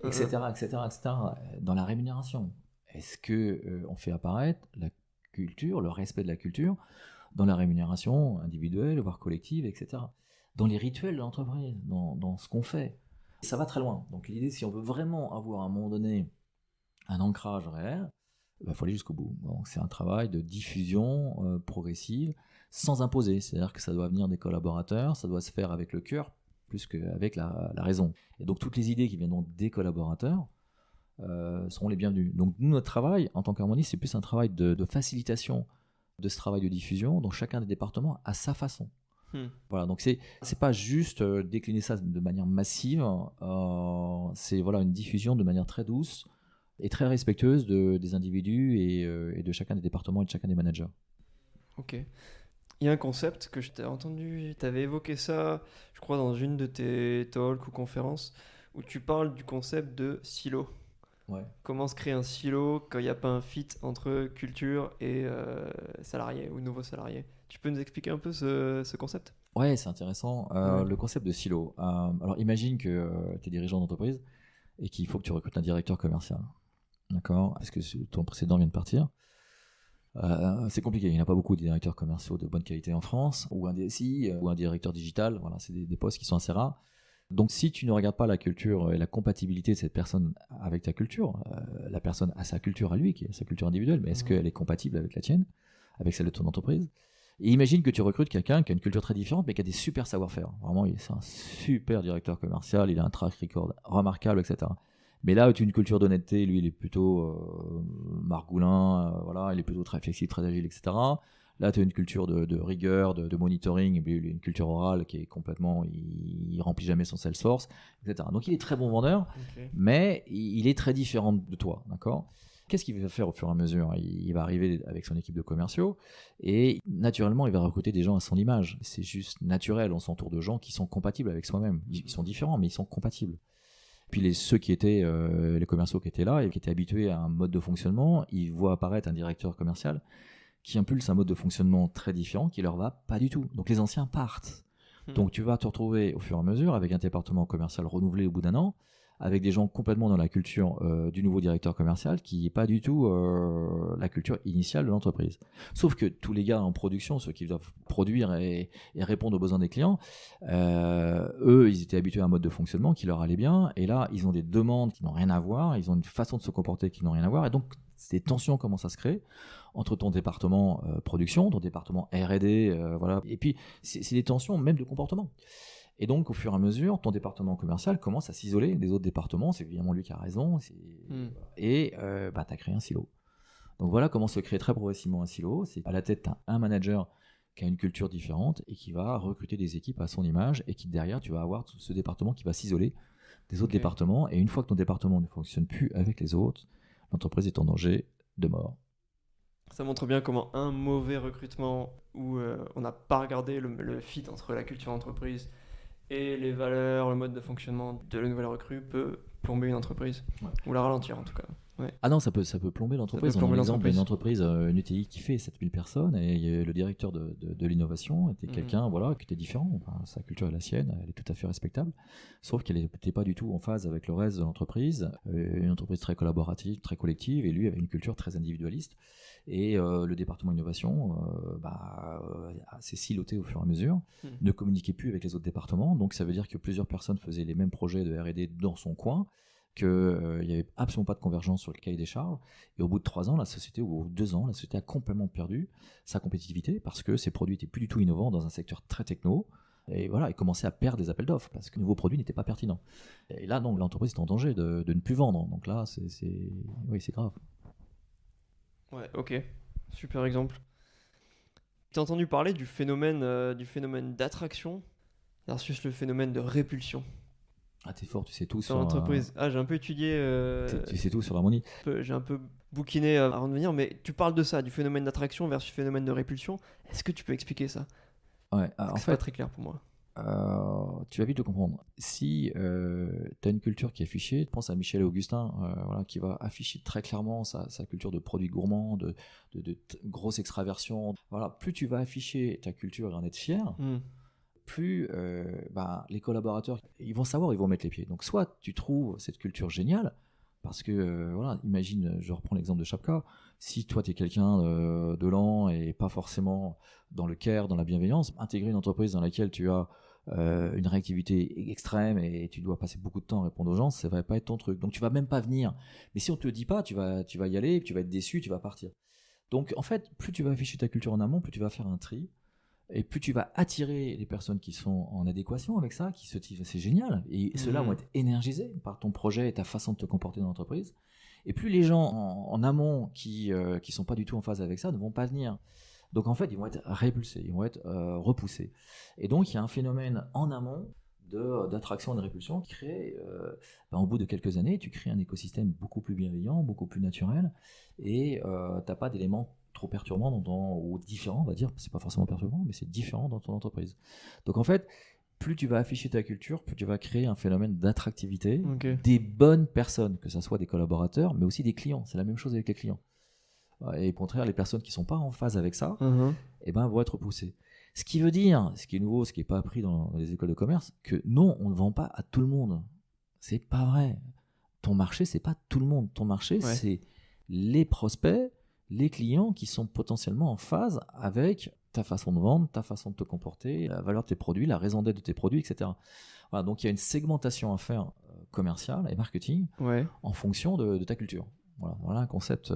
etc., etc., etc. Dans la rémunération, est-ce qu'on fait apparaître la culture, le respect de la culture dans la rémunération individuelle, voire collective, etc. Dans les rituels de l'entreprise, dans ce qu'on fait. Ça va très loin. Donc l'idée, si on veut vraiment avoir à un moment donné un ancrage réel, il faut aller jusqu'au bout. Donc c'est un travail de diffusion progressive, sans imposer. C'est-à-dire que ça doit venir des collaborateurs, ça doit se faire avec le cœur, plus qu'avec la raison. Et donc toutes les idées qui viennent des collaborateurs seront les bienvenues. Donc nous, notre travail, en tant qu'harmoniste, c'est plus un travail de facilitation de ce travail de diffusion, dont chacun des départements a sa façon. Voilà, donc c'est pas juste décliner ça de manière massive, c'est voilà, une diffusion de manière très douce et très respectueuse des individus et de chacun des départements et de chacun des managers. Ok. Il y a un concept que je t'ai entendu, tu avais évoqué ça, je crois, dans une de tes talks ou conférences, où tu parles du concept de silo. Ouais. Comment se créer un silo quand il n'y a pas un fit entre culture et salariés ou nouveaux salariés? Tu peux nous expliquer un peu ce concept? Ouais, c'est intéressant. Le concept de silo. Alors imagine que tu es dirigeant d'entreprise et qu'il faut que tu recrutes un directeur commercial. D'accord? Parce que ton précédent vient de partir. C'est compliqué, il n'y en a pas beaucoup de directeurs commerciaux de bonne qualité en France, ou un DSI, ou un directeur digital. Voilà, c'est des postes qui sont assez rares. Donc si tu ne regardes pas la culture et la compatibilité de cette personne avec ta culture, la personne a sa culture à lui, qui est sa culture individuelle, mais est-ce qu'elle est compatible avec la tienne, avec celle de ton entreprise? Et imagine que tu recrutes quelqu'un qui a une culture très différente, mais qui a des super savoir-faire. Vraiment, c'est un super directeur commercial, il a un track record remarquable, etc. Mais là, tu as une culture d'honnêteté, lui, il est plutôt margoulin, voilà, il est plutôt très flexible, très agile, etc. Là, tu as une culture de rigueur, de monitoring, et puis une culture orale qui est complètement... Il remplit jamais son Salesforce, etc. Donc, il est très bon vendeur, mais il est très différent de toi, d'accord? Qu'est-ce qu'il va faire au fur et à mesure? Il va arriver avec son équipe de commerciaux et naturellement, il va recruter des gens à son image. C'est juste naturel, on s'entoure de gens qui sont compatibles avec soi-même. Ils sont différents, mais ils sont compatibles. Puis ceux qui étaient, les commerciaux qui étaient là et qui étaient habitués à un mode de fonctionnement, ils voient apparaître un directeur commercial qui impulse un mode de fonctionnement très différent qui leur va pas du tout. Donc les anciens partent. Donc tu vas te retrouver au fur et à mesure avec un département commercial renouvelé au bout d'un an, avec des gens complètement dans la culture du nouveau directeur commercial qui n'est pas du tout la culture initiale de l'entreprise. Sauf que tous les gars en production, ceux qui doivent produire et répondre aux besoins des clients, eux, ils étaient habitués à un mode de fonctionnement qui leur allait bien, et là, ils ont des demandes qui n'ont rien à voir, ils ont une façon de se comporter qui n'ont rien à voir, et donc des tensions commencent à se créer entre ton département production, ton département R&D, voilà, et puis c'est des tensions même de comportement. Et donc, au fur et à mesure, ton département commercial commence à s'isoler des autres départements. C'est évidemment lui qui a raison. Et tu as créé un silo. Donc voilà comment se crée très progressivement un silo. C'est à la tête, tu as un manager qui a une culture différente et qui va recruter des équipes à son image et qui, derrière, tu vas avoir ce département qui va s'isoler des autres Ok. départements. Et une fois que ton département ne fonctionne plus avec les autres, l'entreprise est en danger de mort. Ça montre bien comment un mauvais recrutement où on n'a pas regardé le fit entre la culture d'entreprise et les valeurs, le mode de fonctionnement de la nouvelle recrue peut plomber une entreprise. Ouais. Ou la ralentir en tout cas. Ah non, ça peut plomber l'entreprise. Ça peut On a plomber l'exemple d'une l'entreprise. entreprise, une ETI qui fait 7000 personnes et le directeur de l'innovation était Mhm. quelqu'un voilà, qui était différent. Enfin, sa culture est la sienne, elle est tout à fait respectable. Sauf qu'elle n'était pas du tout en phase avec le reste de l'entreprise. Une entreprise très collaborative, très collective, et lui avait une culture très individualiste. Et le département innovation s'est siloté au fur et à mesure, ne communiquait plus avec les autres départements. Donc ça veut dire que plusieurs personnes faisaient les mêmes projets de R&D dans son coin, qu'il n'y avait absolument pas de convergence sur le cahier des charges. Et au bout de 3 ans, la société, ou 2 ans, la société a complètement perdu sa compétitivité parce que ses produits étaient plus du tout innovants dans un secteur très techno. Et voilà, il commençait à perdre des appels d'offres parce que le nouveau produit n'était pas pertinent. Et là, donc, l'entreprise est en danger de ne plus vendre. Donc là, c'est grave. Ouais, ok. Super exemple. Tu as entendu parler du phénomène d'attraction versus le phénomène de répulsion Ah, t'es fort, tu sais tout dans sur l'entreprise. Ah, j'ai un peu étudié, tu sais tout sur l'harmonie. j'ai un peu bouquiné avant de venir, mais tu parles de ça, du phénomène d'attraction versus phénomène de répulsion. Est-ce que tu peux expliquer ça? Ouais, Parce en que c'est pas fait, très clair pour moi. tu vas vite le comprendre. Si tu as une culture qui est affichée, pense à Michel et Augustin, voilà, qui va afficher très clairement sa culture de produits gourmands, de grosse extraversion. Voilà, plus tu vas afficher ta culture et en être fier, plus les collaborateurs, ils vont savoir où ils vont mettre les pieds. Donc soit tu trouves cette culture géniale, parce que voilà, imagine, je reprends l'exemple de Chapka, si toi tu es quelqu'un de lent et pas forcément dans le care, dans la bienveillance, intégrer une entreprise dans laquelle tu as une réactivité extrême et tu dois passer beaucoup de temps à répondre aux gens, ça va pas être ton truc. Donc tu vas même pas venir. Mais si on te le dit pas, tu vas y aller, tu vas être déçu, tu vas partir. Donc en fait, plus tu vas afficher ta culture en amont, plus tu vas faire un tri. Et plus tu vas attirer les personnes qui sont en adéquation avec ça, qui se disent c'est génial, et ceux-là vont être énergisés par ton projet et ta façon de te comporter dans l'entreprise. Et plus les gens en amont qui sont pas du tout en phase avec ça ne vont pas venir. Donc en fait, ils vont être répulsés, ils vont être repoussés. Et donc il y a un phénomène en amont d'attraction et de répulsion qui crée, au bout de quelques années, tu crées un écosystème beaucoup plus bienveillant, beaucoup plus naturel, et t'as pas d'éléments trop perturbant ou différent, on va dire, c'est pas forcément perturbant, mais c'est différent dans ton entreprise. Donc en fait, plus tu vas afficher ta culture, plus tu vas créer un phénomène d'attractivité des bonnes personnes, que ce soit des collaborateurs, mais aussi des clients. C'est la même chose avec les clients. Et au contraire, les personnes qui sont pas en phase avec ça, vont être repoussées. Ce qui veut dire, ce qui est nouveau, ce qui n'est pas appris dans les écoles de commerce, que non, on ne vend pas à tout le monde. C'est pas vrai. Ton marché, c'est pas tout le monde. Ton marché, c'est les prospects, les clients qui sont potentiellement en phase avec ta façon de vendre, ta façon de te comporter, la valeur de tes produits, la raison d'être de tes produits, etc. Voilà, donc il y a une segmentation à faire commerciale et marketing en fonction de ta culture. Voilà un concept.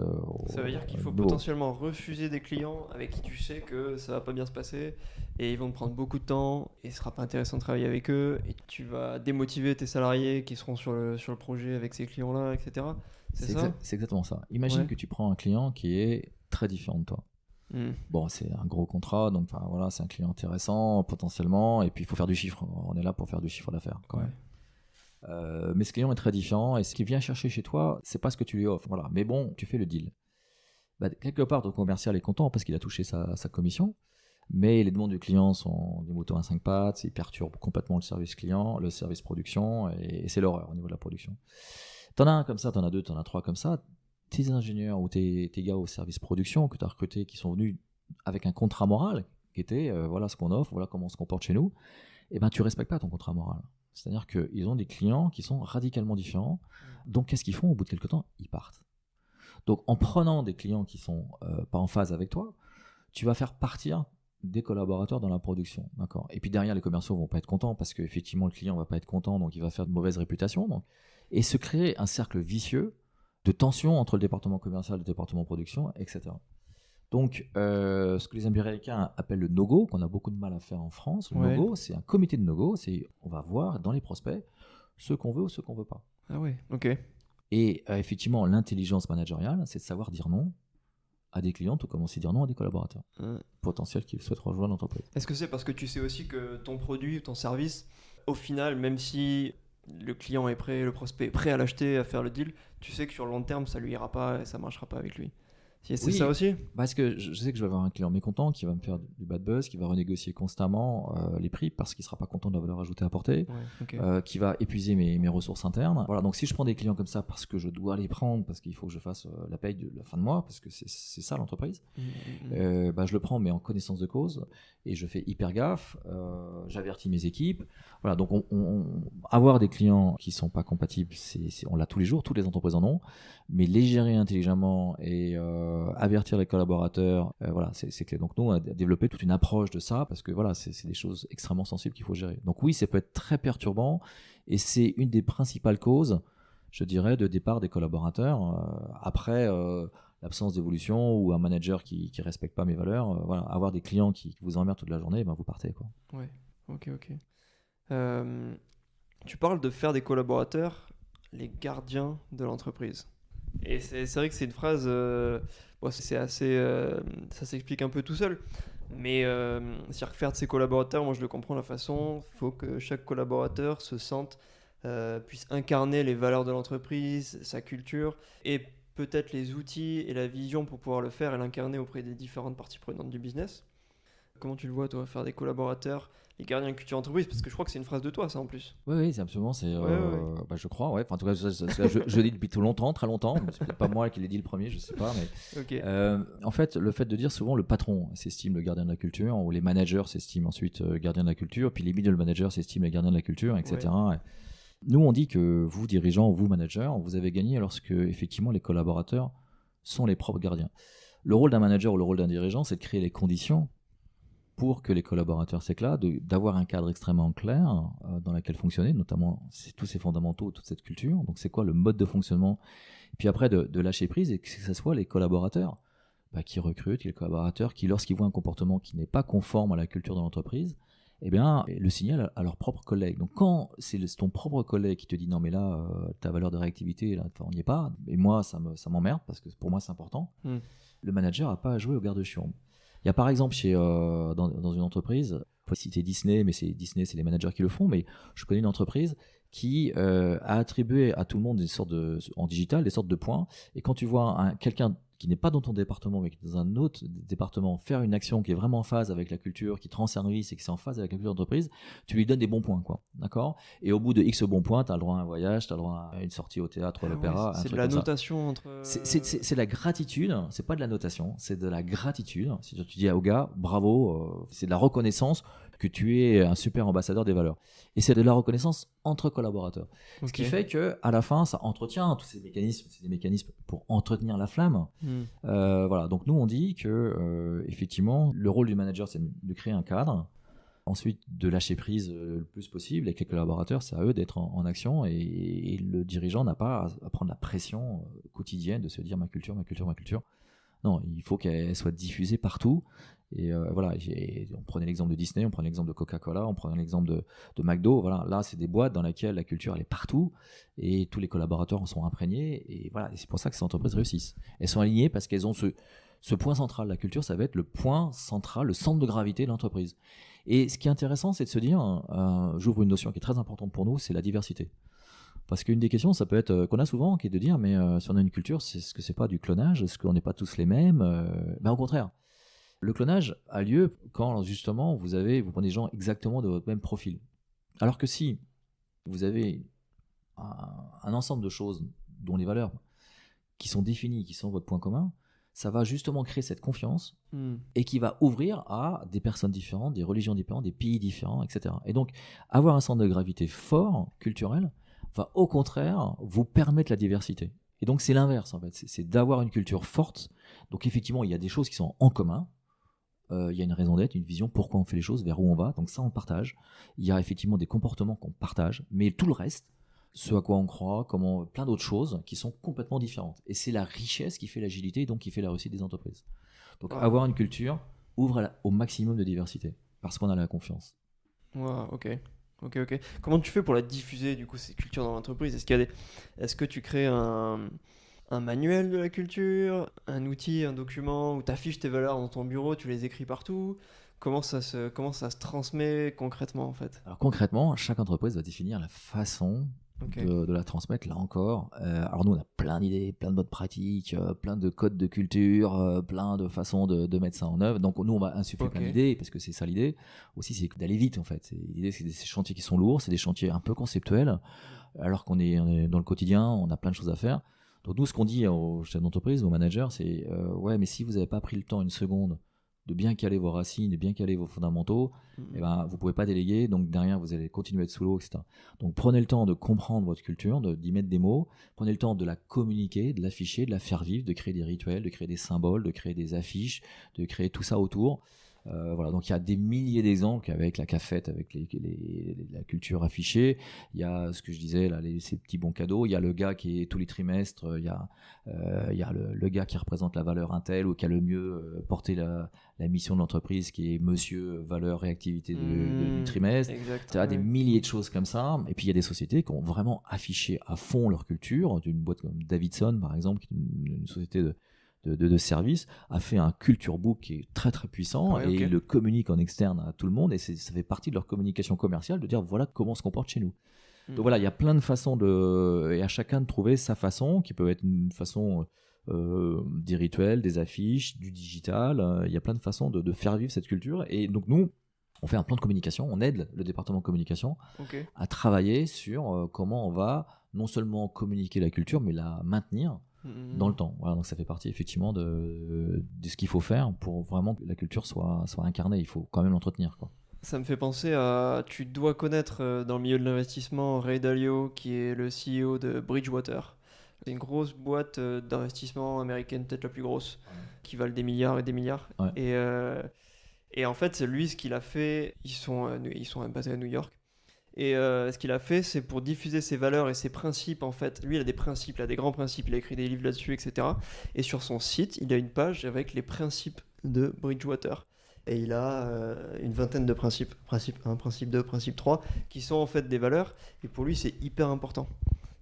Ça veut dire qu'il faut potentiellement refuser des clients avec qui tu sais que ça va pas bien se passer et ils vont te prendre beaucoup de temps et ce sera pas intéressant de travailler avec eux et tu vas démotiver tes salariés qui seront sur le projet avec ces clients-là, etc. C'est exactement ça. Imagine que tu prends un client qui est très différent de toi. Bon, c'est un gros contrat, donc voilà, c'est un client intéressant potentiellement, et puis il faut faire du chiffre. On est là pour faire du chiffre d'affaires quand même. Mais ce client est très différent et ce qu'il vient chercher chez toi, c'est pas ce que tu lui offres. Voilà. Mais bon, tu fais le deal. Quelque part, ton commercial est content parce qu'il a touché sa commission, mais les demandes du client sont des moutons à 5 pattes, ils perturbent complètement le service client, le service production, et c'est l'horreur au niveau de la production. T'en as un comme ça, t'en as deux, t'en as trois comme ça. Tes ingénieurs ou tes gars au service production que tu as recrutés qui sont venus avec un contrat moral qui était voilà ce qu'on offre, voilà comment on se comporte chez nous, et tu respectes pas ton contrat moral. C'est-à-dire qu'ils ont des clients qui sont radicalement différents. Donc qu'est-ce qu'ils font au bout de quelques temps? Ils partent. Donc en prenant des clients qui sont pas en phase avec toi, tu vas faire partir des collaborateurs dans la production, d'accord. Et puis derrière, les commerciaux vont pas être contents parce qu'effectivement le client va pas être content, donc il va faire de mauvaise réputation. Donc, et se créer un cercle vicieux de tension entre le département commercial et le département production, etc. Donc, ce que les Américains appellent le no-go, qu'on a beaucoup de mal à faire en France, le no-go, c'est un comité de no-go, c'est on va voir dans les prospects ce qu'on veut ou ce qu'on veut pas. Ah ouais, ok. Et effectivement, l'intelligence managériale, c'est de savoir dire non à des clients, tout comme on sait dire non à des collaborateurs potentiels qui souhaitent rejoindre l'entreprise. Est-ce que c'est parce que tu sais aussi que ton produit ou ton service, au final, même si le client est prêt, le prospect est prêt à l'acheter, à faire le deal, tu sais que sur le long terme, ça lui ira pas et ça marchera pas avec lui. C'est ça Oui, aussi? parce que je sais que je vais avoir un client mécontent qui va me faire du bad buzz, qui va renégocier constamment les prix parce qu'il sera pas content de la valeur ajoutée apportée, Ouais, ok. qui va épuiser mes ressources internes. Voilà, donc si je prends des clients comme ça parce que je dois les prendre, parce qu'il faut que je fasse la paye de la fin de mois, parce que c'est ça l'entreprise, je le prends mais en connaissance de cause et je fais hyper gaffe, j'avertis mes équipes. Voilà, donc avoir des clients qui sont pas compatibles, on l'a tous les jours, toutes les entreprises en ont, mais les gérer intelligemment et avertir les collaborateurs, voilà, c'est clé. Donc nous, on a développé toute une approche de ça parce que voilà, c'est des choses extrêmement sensibles qu'il faut gérer. Donc oui, ça peut être très perturbant et c'est une des principales causes, je dirais, de départ des collaborateurs. Après, l'absence d'évolution ou un manager qui respecte pas mes valeurs, voilà, avoir des clients qui vous emmerdent toute la journée, ben vous partez quoi. Ouais, ok. Tu parles de faire des collaborateurs les gardiens de l'entreprise. Et c'est vrai que c'est une phrase, c'est assez, ça s'explique un peu tout seul. Mais c'est-à-dire que faire de ses collaborateurs, moi je le comprends de la façon, il faut que chaque collaborateur se sente, puisse incarner les valeurs de l'entreprise, sa culture, et peut-être les outils et la vision pour pouvoir le faire et l'incarner auprès des différentes parties prenantes du business. Comment tu le vois, toi, faire des collaborateurs, les gardiens de culture entreprise? Parce que je crois que c'est une phrase de toi, ça, en plus. Oui, c'est absolument, Ouais. je crois, ouais. Enfin, en tout cas, je le dis depuis tout longtemps, très longtemps. C'est peut-être pas moi qui l'ai dit le premier, je sais pas, mais Ok. en fait, le fait de dire souvent le patron s'estime le gardien de la culture, ou les managers s'estiment ensuite gardiens de la culture, puis les middle managers s'estiment les gardiens de la culture, etc. Ouais. Et nous, on dit que vous, dirigeants, vous, managers, vous avez gagné lorsque, effectivement, les collaborateurs sont les propres gardiens. Le rôle d'un manager ou le rôle d'un dirigeant, c'est de créer les conditions pour que les collaborateurs s'éclatent, d'avoir un cadre extrêmement clair dans lequel fonctionner, notamment tous ces fondamentaux, toute cette culture. Donc, c'est quoi le mode de fonctionnement? Et puis après, de lâcher prise et que ce soit les collaborateurs qui recrutent, les collaborateurs qui, lorsqu'ils voient un comportement qui n'est pas conforme à la culture de l'entreprise, eh bien, le signalent à leurs propres collègues. Donc, quand c'est ton propre collègue qui te dit non, mais là, ta valeur de réactivité, là, on n'y est pas, et moi, ça m'emmerde parce que pour moi, c'est important, le manager n'a pas à jouer au garde-chiourme. Il y a par exemple dans une entreprise, faut citer Disney, mais Disney, c'est les managers qui le font, mais je connais une entreprise qui a attribué à tout le monde en digital des sortes de points. Et quand tu vois quelqu'un qui n'est pas dans ton département, mais qui est dans un autre département, faire une action qui est vraiment en phase avec la culture, qui te rend service et qui est en phase avec la culture d'entreprise, tu lui donnes des bons points, quoi. D'accord? Et au bout de X bons points, tu as le droit à un voyage, tu as le droit à une sortie au théâtre, à l'opéra, c'est de la notation entre. C'est la gratitude, c'est pas de la notation, c'est de la gratitude. Si tu dis au gars, bravo, c'est de la reconnaissance que tu es un super ambassadeur des valeurs. Et c'est de la reconnaissance entre collaborateurs. Okay. Ce qui fait qu'à la fin, ça entretient tous ces mécanismes, c'est des mécanismes pour entretenir la flamme. Voilà. Donc nous, on dit que effectivement, le rôle du manager, c'est de créer un cadre. Ensuite, de lâcher prise le plus possible avec les collaborateurs, c'est à eux d'être en action et le dirigeant n'a pas à prendre la pression quotidienne de se dire ma culture. Non, il faut qu'elle soit diffusée partout. Et voilà, on prenait l'exemple de Disney, on prenait l'exemple de Coca-Cola, on prenait l'exemple de McDo. Voilà, là, c'est des boîtes dans lesquelles la culture elle est partout et tous les collaborateurs en sont imprégnés. Et voilà, et c'est pour ça que ces entreprises réussissent. Elles sont alignées parce qu'elles ont ce point central. La culture, ça va être le point central, le centre de gravité de l'entreprise. Et ce qui est intéressant, c'est de se dire, j'ouvre une notion qui est très importante pour nous, c'est la diversité. Parce qu'une des questions, ça peut être qu'on a souvent, qui est de dire, mais si on a une culture, est-ce que c'est pas du clonage? Est-ce qu'on n'est pas tous les mêmes? Au contraire. Le clonage a lieu quand, justement, vous prenez des gens exactement de votre même profil. Alors que si vous avez un ensemble de choses dont les valeurs qui sont définies, qui sont votre point commun, ça va justement créer cette confiance et qui va ouvrir à des personnes différentes, des religions différentes, des pays différents, etc. Et donc, avoir un centre de gravité fort, culturel, va au contraire vous permettre la diversité. Et donc, c'est l'inverse, en fait. C'est d'avoir une culture forte. Donc, effectivement, il y a des choses qui sont en commun. Il y a une raison d'être, une vision, pourquoi on fait les choses, vers où on va. Donc, ça, on partage. Il y a effectivement des comportements qu'on partage. Mais tout le reste, ce à quoi on croit, plein d'autres choses qui sont complètement différentes. Et c'est la richesse qui fait l'agilité et donc qui fait la réussite des entreprises. Donc avoir une culture ouvre au maximum de diversité parce qu'on a la confiance. Ok. Comment tu fais pour la diffuser du coup ces cultures dans l'entreprise? Est-ce que tu crées un manuel de la culture, un outil, un document où tu affiches tes valeurs dans ton bureau, tu les écris partout? comment ça se transmet concrètement en fait? Alors concrètement, chaque entreprise va définir la façon Ok. de la transmettre, là encore. Alors nous, on a plein d'idées, plein de bonnes pratiques, plein de codes de culture, plein de façons de mettre ça en œuvre. Donc nous, on va insuffler Ok. plein d'idées, parce que c'est ça l'idée. Aussi, c'est d'aller vite, en fait. L'idée, c'est ces chantiers qui sont lourds, c'est des chantiers un peu conceptuels, alors on est dans le quotidien, on a plein de choses à faire. Donc nous, ce qu'on dit aux chefs d'entreprise, aux managers, c'est ouais, mais si vous n'avez pas pris le temps une seconde de bien caler vos racines, de bien caler vos fondamentaux, eh ben, vous pouvez pas déléguer, donc derrière vous allez continuer à être sous l'eau, etc. Donc prenez le temps de comprendre votre culture, d'y mettre des mots, prenez le temps de la communiquer, de l'afficher, de la faire vivre, de créer des rituels, de créer des symboles, de créer des affiches, de créer tout ça autour. Voilà, donc il y a des milliers d'exemples avec la cafette, avec la culture affichée. Il y a ce que je disais là, ces petits bons cadeaux. Il y a le gars qui est tous les trimestres. Il y a le gars qui représente la valeur Intel ou qui a le mieux porté la mission de l'entreprise, qui est Monsieur Valeur Réactivité du trimestre. Exact. Tu as des milliers de choses comme ça. Et puis il y a des sociétés qui ont vraiment affiché à fond leur culture. D'une boîte comme Davidson par exemple, qui est une société de service, a fait un culture book qui est très très puissant, Ouais, et ok. ils le communiquent en externe à tout le monde, et ça fait partie de leur communication commerciale de dire voilà comment on se comporte chez nous. Donc voilà, il y a plein de façons et à chacun de trouver sa façon, qui peut être une façon des rituels, des affiches, du digital. Il y a plein de façons de faire vivre cette culture, et donc nous, on fait un plan de communication, on aide le département communication Ok. à travailler sur comment on va non seulement communiquer la culture, mais la maintenir dans le temps. Voilà, donc ça fait partie effectivement de ce qu'il faut faire pour vraiment que la culture soit incarnée. Il faut quand même l'entretenir, quoi. Ça me fait penser à, tu dois connaître dans le milieu de l'investissement Ray Dalio, qui est le CEO de Bridgewater. C'est une grosse boîte d'investissement américaine, peut-être la plus grosse, qui valent des milliards et des milliards. Ouais. Et en fait, c'est lui, ce qu'il a fait, ils sont basés à New York. Et ce qu'il a fait, c'est pour diffuser ses valeurs et ses principes, en fait. Lui, il a des principes, il a des grands principes, il a écrit des livres là-dessus, etc. Et sur son site, il a une page avec les principes de Bridgewater. Et il a une vingtaine de principes, principe 1, principe 2, principe 3, qui sont en fait des valeurs. Et pour lui, c'est hyper important.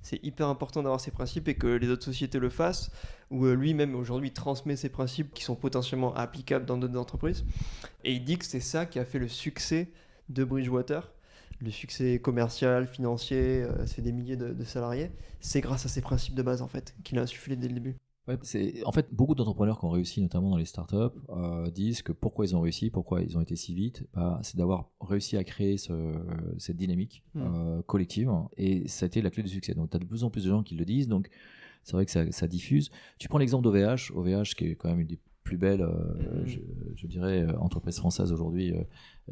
C'est hyper important d'avoir ces principes et que les autres sociétés le fassent, ou lui-même aujourd'hui transmet ces principes qui sont potentiellement applicables dans d'autres entreprises. Et il dit que c'est ça qui a fait le succès de Bridgewater, le succès commercial, financier, c'est des milliers de salariés. C'est grâce à ces principes de base en fait qu'il a insufflé dès le début. Ouais, en fait, beaucoup d'entrepreneurs qui ont réussi, notamment dans les startups, disent que pourquoi ils ont réussi, pourquoi ils ont été si vite, c'est d'avoir réussi à créer cette dynamique collective, et ça a été la clé du succès. Donc, tu as de plus en plus de gens qui le disent, donc c'est vrai que ça diffuse. Tu prends l'exemple d'OVH qui est quand même une des plus belles, je dirais, entreprises françaises aujourd'hui,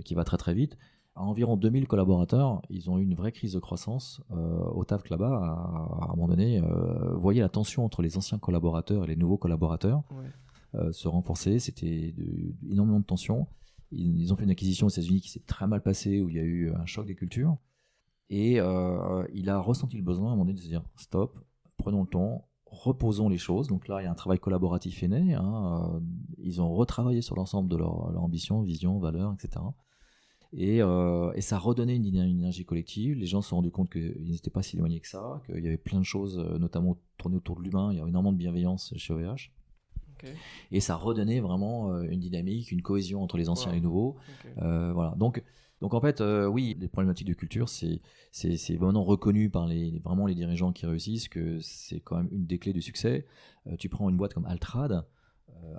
qui va très très vite. À environ 2000 collaborateurs, ils ont eu une vraie crise de croissance au TAFC là-bas. À un moment donné, vous voyez la tension entre les anciens collaborateurs et les nouveaux collaborateurs se renforcer. C'était énormément de tension. Ils ont fait une acquisition aux États-Unis qui s'est très mal passée, où il y a eu un choc des cultures. Et il a ressenti le besoin à un moment donné de se dire stop, prenons le temps, reposons les choses. Donc là, il y a un travail collaboratif est né. Ils ont retravaillé sur l'ensemble de leur ambition, vision, valeur, etc. Et ça a redonné une énergie collective. Les gens se sont rendus compte qu'ils n'étaient pas si éloignés que ça, qu'il y avait plein de choses, notamment tournées autour de l'humain. Il y a énormément de bienveillance chez OVH. Okay. Et ça a redonné vraiment une dynamique, une cohésion entre les anciens et les nouveaux. Okay. Voilà. Donc en fait, oui, les problématiques de culture, c'est vraiment reconnu par vraiment les dirigeants qui réussissent, que c'est quand même une des clés du succès. Tu prends une boîte comme Altrad.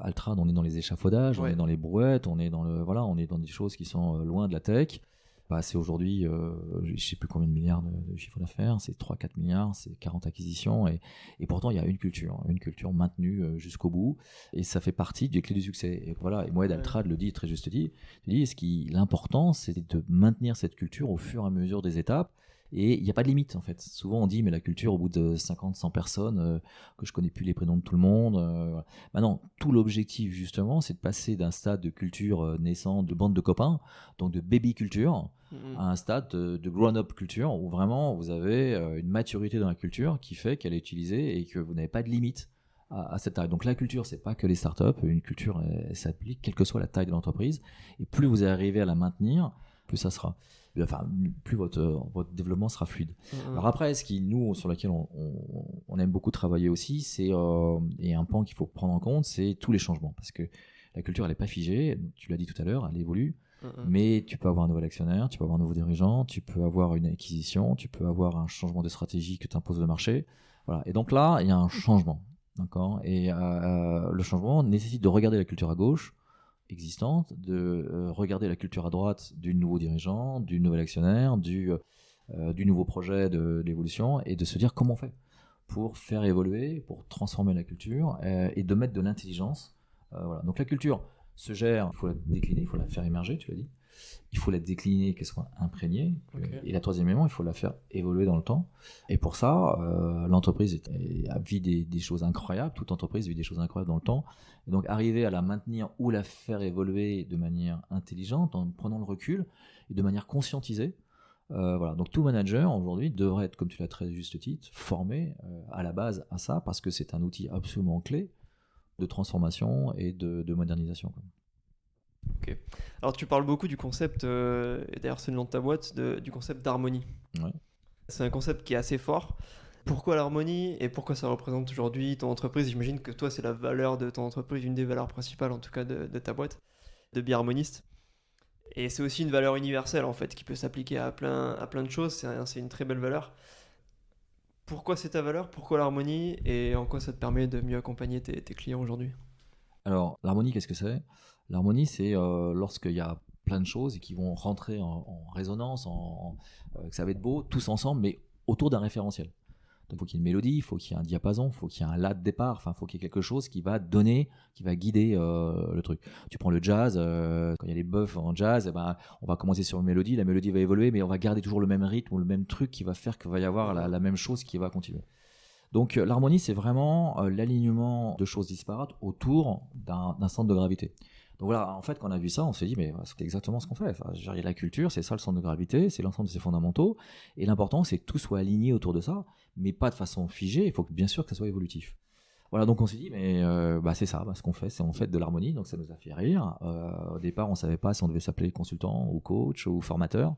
Altrad, on est dans les échafaudages, on est dans les brouettes, on est on est dans des choses qui sont loin de la tech. C'est aujourd'hui, je ne sais plus combien de milliards de chiffre d'affaires, c'est 3-4 milliards, c'est 40 acquisitions, et pourtant il y a une culture maintenue jusqu'au bout, et ça fait partie des clés du succès. Et voilà, et Moed Altrad le dit très juste dit, l'important c'est de maintenir cette culture au fur et à mesure des étapes. Et il n'y a pas de limite en fait. Souvent on dit mais la culture au bout de 50-100 personnes, que je connais plus les prénoms de tout le monde. Voilà. Maintenant, tout l'objectif justement c'est de passer d'un stade de culture naissant de bande de copains, donc de baby culture, à un stade de grown-up culture où vraiment vous avez une maturité dans la culture qui fait qu'elle est utilisée et que vous n'avez pas de limite à cette taille. Donc la culture, c'est pas que les startups. Une culture, elle s'applique quelle que soit la taille de l'entreprise. Et plus vous arrivez à la maintenir, plus ça sera. Enfin, plus votre développement sera fluide. Alors après, ce qui nous sur laquelle on aime beaucoup travailler aussi, c'est et un pan qu'il faut prendre en compte, c'est tous les changements, parce que La culture, elle n'est pas figée. Tu l'as dit tout à l'heure, elle évolue. Mhm. Mais tu peux avoir un nouvel actionnaire, tu peux avoir un nouveau dirigeant, tu peux avoir une acquisition, tu peux avoir un changement de stratégie que t'impose le marché. Voilà. Et donc là, il y a un changement. D'accord. Et le changement nécessite de regarder la culture à gauche existante, de regarder la culture à droite du nouveau dirigeant, du nouvel actionnaire, du nouveau projet de l'évolution, et de se dire comment on fait pour faire évoluer, pour transformer la culture et de mettre de l'intelligence. Voilà. Donc la culture se gère, il faut la décliner, il faut la faire émerger, tu l'as dit. Il faut la décliner, qu'elle soit imprégnée. Ok. Et la troisième élément, il faut la faire évoluer dans le temps. Et pour ça, l'entreprise vit des choses incroyables. Toute entreprise vit des choses incroyables dans le temps. Et donc, arriver à la maintenir ou la faire évoluer de manière intelligente, en prenant le recul et de manière conscientisée. Voilà. Donc, tout manager aujourd'hui devrait être, comme tu l'as très juste titre, formé à la base à ça, parce que c'est un outil absolument clé de transformation et de modernisation, quoi. Ok. Alors tu parles beaucoup du concept, et d'ailleurs c'est le nom de ta boîte, du concept d'harmonie. Ouais. C'est un concept qui est assez fort. Pourquoi l'harmonie et pourquoi ça représente aujourd'hui ton entreprise? J'imagine que toi c'est la valeur de ton entreprise, une des valeurs principales en tout cas de ta boîte, de Biharmoniste. Et c'est aussi une valeur universelle en fait qui peut s'appliquer à plein de choses, c'est une très belle valeur. Pourquoi c'est ta valeur? Pourquoi l'harmonie? Et en quoi ça te permet de mieux accompagner tes clients aujourd'hui? Alors, l'harmonie, qu'est-ce que c'est? L'harmonie, c'est lorsqu'il y a plein de choses et qui vont rentrer en résonance, que ça va être beau, tous ensemble, mais autour d'un référentiel. Donc, il faut qu'il y ait une mélodie, il faut qu'il y ait un diapason, il faut qu'il y ait un la de départ, enfin, il faut qu'il y ait quelque chose qui va donner, qui va guider le truc. Tu prends le jazz, quand il y a les buffs en jazz, eh ben, on va commencer sur une mélodie, la mélodie va évoluer, mais on va garder toujours le même rythme ou le même truc qui va faire qu'il va y avoir la même chose qui va continuer. Donc l'harmonie, c'est vraiment l'alignement de choses disparates autour d'un centre de gravité. Donc voilà, en fait, quand on a vu ça, on s'est dit, mais c'est exactement ce qu'on fait. Enfin, je veux dire, la culture, c'est ça le centre de gravité, c'est l'ensemble de ses fondamentaux. Et l'important, c'est que tout soit aligné autour de ça, mais pas de façon figée. Il faut bien sûr que ça soit évolutif. Voilà, donc on s'est dit, mais c'est ça, ce qu'on fait, c'est on fait de l'harmonie, donc ça nous a fait rire. Au départ, on savait pas si on devait s'appeler consultant ou coach ou formateur.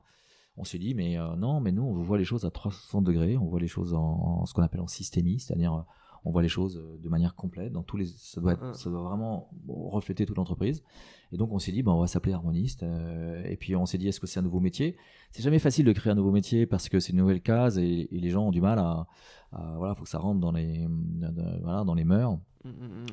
On s'est dit, mais non, mais nous, on voit les choses à 360 degrés, on voit les choses en ce qu'on appelle en systémie, c'est-à-dire on voit les choses de manière complète, dans tous les, ça doit vraiment refléter toute l'entreprise. Et donc on s'est dit, on va s'appeler harmoniste. Et puis on s'est dit, est-ce que c'est un nouveau métier? C'est jamais facile de créer un nouveau métier parce que c'est une nouvelle case et les gens ont du mal voilà, faut que ça rentre dans les mœurs.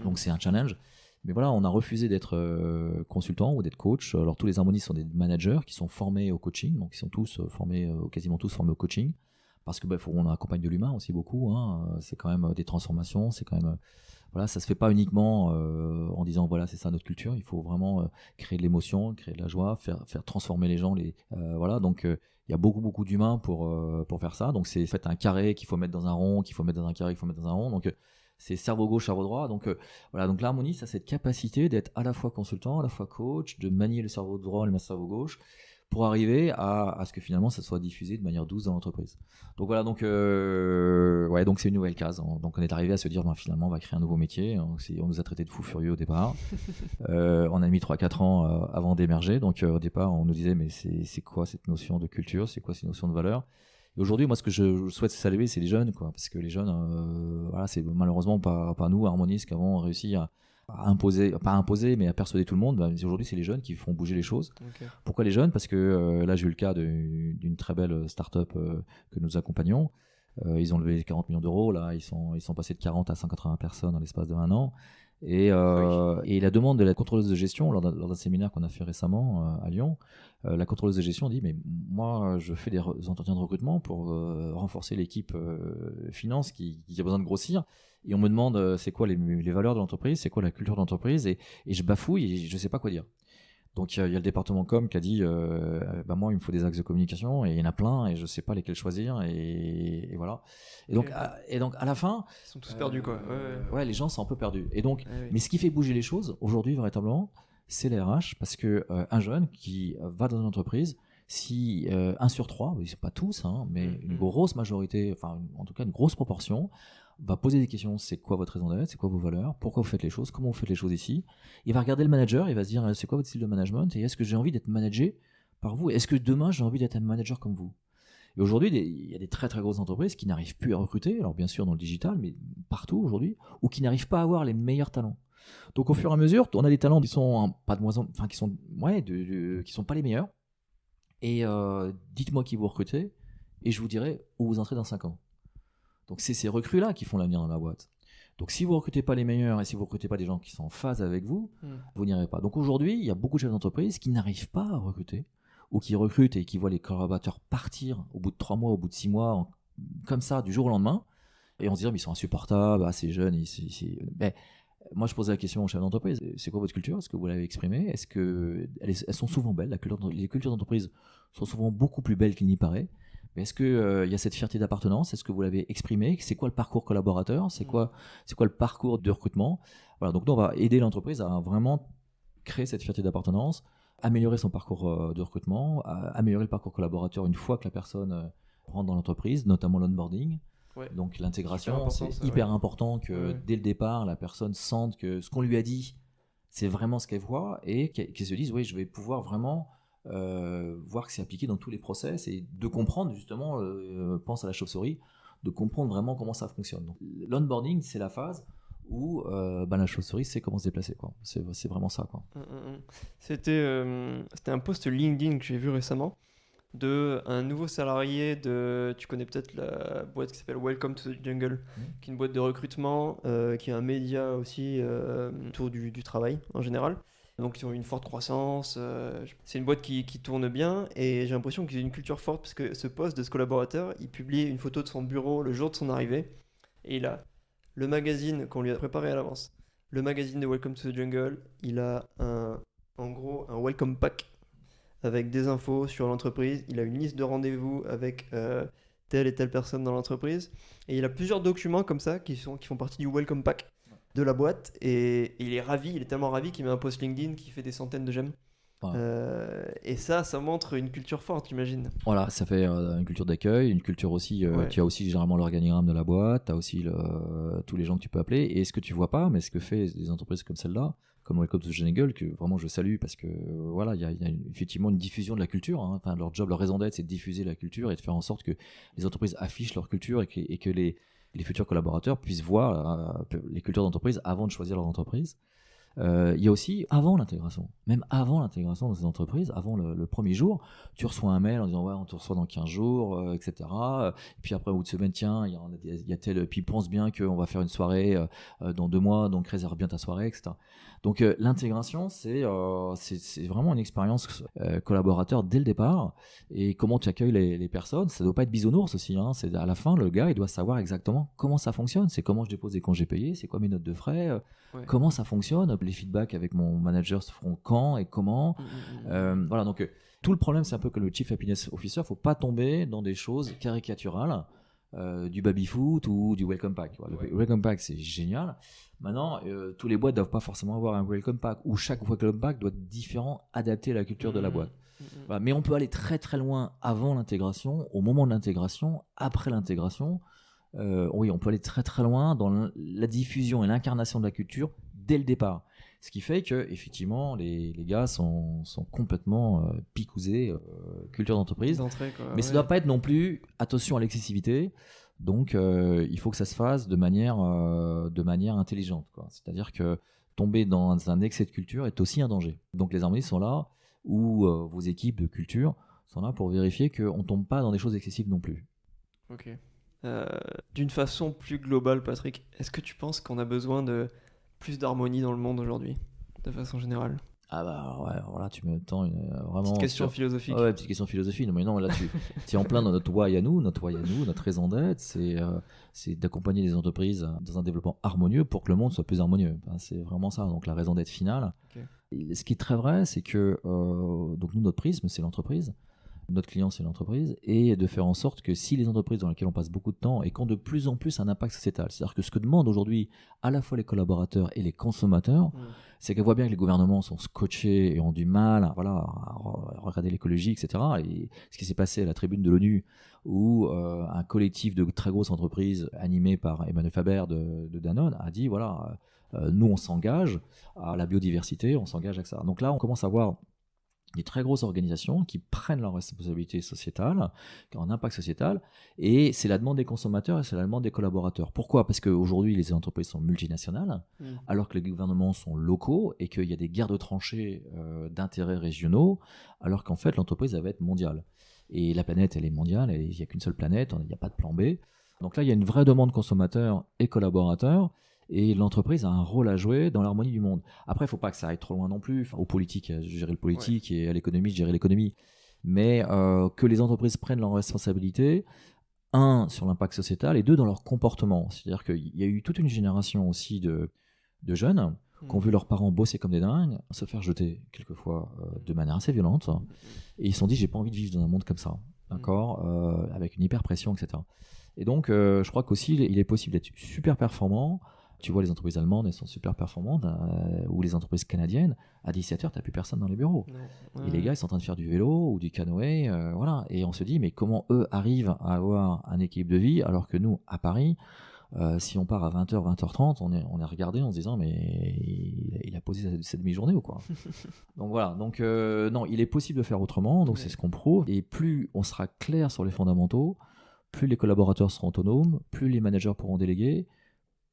Donc c'est un challenge. Mais voilà, on a refusé d'être consultant ou d'être coach. Alors tous les harmonistes sont des managers qui sont formés au coaching, donc ils sont tous formés, quasiment tous formés au coaching, parce que on accompagne de l'humain aussi beaucoup. C'est quand même des transformations, c'est quand même voilà, ça se fait pas uniquement en disant voilà c'est ça notre culture. Il faut vraiment créer de l'émotion, créer de la joie, faire transformer les gens. Voilà, donc il y a beaucoup d'humains pour faire ça. Donc c'est fait un carré qu'il faut mettre dans un rond, qu'il faut mettre dans un carré, qu'il faut mettre dans un rond. Donc c'est cerveau gauche, cerveau droit. Donc voilà, donc l'harmonie, ça c'est cette capacité d'être à la fois consultant, à la fois coach, de manier le cerveau droit et le cerveau gauche pour arriver à ce que finalement ça soit diffusé de manière douce dans l'entreprise. Donc voilà, donc donc c'est une nouvelle case. Donc on est arrivé à se dire finalement on va créer un nouveau métier. On nous a traité de fous furieux au départ. On a mis 3-4 ans avant d'émerger. Donc au départ on nous disait mais c'est quoi cette notion de culture, c'est quoi cette notion de valeur? Et aujourd'hui, moi, ce que je souhaite saluer, c'est les jeunes, quoi, parce que les jeunes, voilà, c'est malheureusement pas nous, harmonistes, qui avons réussi à imposer, pas imposer, mais à persuader tout le monde. Aujourd'hui, c'est les jeunes qui font bouger les choses. Okay. Pourquoi les jeunes? Parce que là, j'ai eu le cas d'une très belle start-up que nous accompagnons. Ils ont levé 40 millions d'euros. Là, ils sont passés de 40 à 180 personnes dans l'espace de 1 an. Et la demande de la contrôleuse de gestion, lors d'un séminaire qu'on a fait récemment à Lyon, la contrôleuse de gestion dit mais moi je fais des entretiens de recrutement pour renforcer l'équipe finance qui a besoin de grossir, et on me demande c'est quoi les valeurs de l'entreprise, c'est quoi la culture de l'entreprise, et je bafouille et je sais pas quoi dire. Donc il y a le département com qui a dit moi il me faut des axes de communication et il y en a plein et je sais pas lesquels choisir, et voilà. Et donc à la fin ils sont tous perdus quoi. Ouais, les gens sont un peu perdus. Et donc mais ce qui fait bouger les choses aujourd'hui véritablement, c'est les RH, parce que un jeune qui va dans une entreprise, si 1 sur 3, c'est pas tous, mais une grosse majorité, enfin en tout cas une grosse proportion, va poser des questions. C'est quoi votre raison d'être? C'est quoi vos valeurs? Pourquoi vous faites les choses? Comment vous faites les choses ici? Il va regarder le manager, il va se dire c'est quoi votre style de management? Et est-ce que j'ai envie d'être managé par vous? Est-ce que demain j'ai envie d'être un manager comme vous? Et aujourd'hui, il y a des très très grosses entreprises qui n'arrivent plus à recruter, alors bien sûr dans le digital, mais partout aujourd'hui, ou qui n'arrivent pas à avoir les meilleurs talents. Donc au fur et à mesure, on a des talents qui sont pas de moins enfin qui sont qui sont pas les meilleurs. Et dites-moi qui vous recrutez et je vous dirai où vous entrez dans 5 ans. Donc c'est ces recrues-là qui font l'avenir dans la boîte. Donc si vous recrutez pas les meilleurs et si vous recrutez pas des gens qui sont en phase avec vous, vous n'irez pas. Donc aujourd'hui, il y a beaucoup de chefs d'entreprise qui n'arrivent pas à recruter ou qui recrutent et qui voient les collaborateurs partir au bout de 3 mois, au bout de 6 mois, comme ça, du jour au lendemain. Et on se dit, mais ils sont insupportables, c'est jeune. Mais moi, je posais la question aux chefs d'entreprise, c'est quoi votre culture? Est-ce que vous l'avez exprimée? Est-ce que elles sont souvent belles? Les cultures d'entreprise sont souvent beaucoup plus belles qu'il n'y paraît. Mais est-ce que y a cette fierté d'appartenance? Est-ce que vous l'avez exprimé? C'est quoi le parcours collaborateur? C'est quoi le parcours de recrutement? Voilà, donc nous, on va aider l'entreprise à vraiment créer cette fierté d'appartenance, améliorer son parcours de recrutement, améliorer le parcours collaborateur une fois que la personne rentre dans l'entreprise, notamment l'onboarding. Ouais. Donc l'intégration, c'est hyper important que dès le départ, la personne sente que ce qu'on lui a dit, c'est vraiment ce qu'elle voit et qu'elle se dise, oui, je vais pouvoir vraiment voir que c'est appliqué dans tous les process et de comprendre justement, pense à la chauve-souris, de comprendre vraiment comment ça fonctionne. Donc, l'onboarding, c'est la phase où la chauve-souris sait comment se déplacer, quoi. C'est vraiment ça, quoi. C'était un post LinkedIn que j'ai vu récemment de un nouveau salarié tu connais peut-être la boîte qui s'appelle Welcome to the Jungle, qui est une boîte de recrutement, qui est un média aussi autour du travail en général. Donc ils ont une forte croissance, c'est une boîte qui tourne bien et j'ai l'impression qu'ils ont une culture forte parce que ce poste de ce collaborateur, il publie une photo de son bureau le jour de son arrivée et il a le magazine qu'on lui a préparé à l'avance, le magazine de Welcome to the Jungle, il a en gros un welcome pack avec des infos sur l'entreprise, il a une liste de rendez-vous avec telle et telle personne dans l'entreprise et il a plusieurs documents comme ça qui font partie du welcome pack de la boîte et il est ravi, il est tellement ravi qu'il met un post LinkedIn qui fait des centaines de j'aime. Ouais. Et ça montre une culture forte, j'imagine. Voilà, ça fait une culture d'accueil, une culture aussi. Tu as aussi généralement l'organigramme de la boîte, tu as aussi tous les gens que tu peux appeler. Et ce que tu vois pas, mais ce que fait des entreprises comme celle-là, comme Welcome to the Jungle, que vraiment je salue parce que voilà, il y a effectivement une diffusion de la culture. Hein. Enfin, leur job, leur raison d'être, c'est de diffuser la culture et de faire en sorte que les entreprises affichent leur culture et que les futurs collaborateurs puissent voir les cultures d'entreprise avant de choisir leur entreprise. Il y a aussi avant l'intégration, même avant l'intégration dans ces entreprises, avant le premier jour, tu reçois un mail en disant ouais, on te reçoit dans 15 jours, etc. Et puis après, au bout de semaine, tiens, il y a tel, puis pense bien qu'on va faire une soirée dans 2 mois, donc réserve bien ta soirée, etc. Donc l'intégration, c'est vraiment une expérience collaborateur dès le départ. Et comment tu accueilles les personnes, ça doit pas être bisounours aussi. Hein. C'est à la fin, le gars, il doit savoir exactement comment ça fonctionne. C'est comment je dépose des congés payés, c'est quoi mes notes de frais, comment ça fonctionne. Les feedbacks avec mon manager se feront quand et comment. Voilà, donc tout le problème, c'est un peu que le Chief Happiness Officer, faut pas tomber dans des choses caricaturales. Du baby-foot ou du welcome pack. Voilà, le welcome pack, c'est génial. Maintenant, tous les boîtes ne doivent pas forcément avoir un welcome pack, ou chaque welcome pack doit être différent, adapté à la culture de la boîte. Voilà, mais on peut aller très très loin avant l'intégration, au moment de l'intégration, après l'intégration. Oui, on peut aller très très loin dans la diffusion et l'incarnation de la culture dès le départ. Ce qui fait que effectivement les gars sont complètement picousés culture d'entreprise. Mais ça ne doit pas être non plus attention à l'excessivité. Donc il faut que ça se fasse de manière intelligente, quoi. C'est-à-dire que tomber dans un excès de culture est aussi un danger. Donc les harmonistes sont là, ou vos équipes de culture sont là pour vérifier qu'on ne tombe pas dans des choses excessives non plus. Ok. D'une façon plus globale, Patrick, est-ce que tu penses qu'on a besoin de plus d'harmonie dans le monde aujourd'hui, de façon générale? Ah bah ouais, voilà, tu me tends vraiment... Petite question philosophique. Ouais, petite question philosophique. Mais non, là, tu es en plein dans notre why à nous, notre raison d'être, c'est d'accompagner les entreprises dans un développement harmonieux pour que le monde soit plus harmonieux. Enfin, c'est vraiment ça, donc la raison d'être finale. Okay. Et ce qui est très vrai, c'est que donc nous, notre prisme, c'est l'entreprise. Notre client, c'est l'entreprise, et de faire en sorte que si les entreprises dans lesquelles on passe beaucoup de temps et qui ont de plus en plus un impact sociétal, c'est-à-dire que ce que demandent aujourd'hui à la fois les collaborateurs et les consommateurs, c'est qu'elles voient bien que les gouvernements sont scotchés et ont du mal à regarder l'écologie, etc. Et ce qui s'est passé à la tribune de l'ONU, où un collectif de très grosses entreprises animé par Emmanuel Faber de Danone a dit, voilà, nous on s'engage à la biodiversité, on s'engage à ça. Donc là, on commence à voir des très grosses organisations qui prennent leurs responsabilités sociétales, qui ont un impact sociétal, et c'est la demande des consommateurs et c'est la demande des collaborateurs. Pourquoi ? Parce qu'aujourd'hui, les entreprises sont multinationales, alors que les gouvernements sont locaux, et qu'il y a des guerres de tranchées d'intérêts régionaux, alors qu'en fait, l'entreprise, elle va être mondiale. Et la planète, elle est mondiale, et il n'y a qu'une seule planète, il n'y a pas de plan B. Donc là, il y a une vraie demande consommateurs et collaborateurs, et l'entreprise a un rôle à jouer dans l'harmonie du monde. Après, il ne faut pas que ça aille trop loin non plus. Enfin, aux politiques, gérer le politique, et à l'économie, gérer l'économie. Mais que les entreprises prennent leurs responsabilités, un, sur l'impact sociétal, et deux, dans leur comportement. C'est-à-dire qu'il y a eu toute une génération aussi de jeunes qui ont vu leurs parents bosser comme des dingues, se faire jeter quelquefois de manière assez violente, et ils se sont dit, j'ai pas envie de vivre dans un monde comme ça, d'accord, avec une hyper pression, etc. Et donc, je crois qu'aussi, il est possible d'être super performant. Tu vois, les entreprises allemandes, elles sont super performantes, ou les entreprises canadiennes, à 17h, tu n'as plus personne dans les bureaux. Et les gars, ils sont en train de faire du vélo ou du canoë, voilà. Et on se dit, mais comment eux arrivent à avoir un équilibre de vie, alors que nous, à Paris, si on part à 20h, 20h30, on est regardé en se disant, mais il a posé cette demi-journée ou quoi. Donc voilà, donc non, il est possible de faire autrement, donc c'est ce qu'on prouve. Et plus on sera clair sur les fondamentaux, plus les collaborateurs seront autonomes, plus les managers pourront déléguer,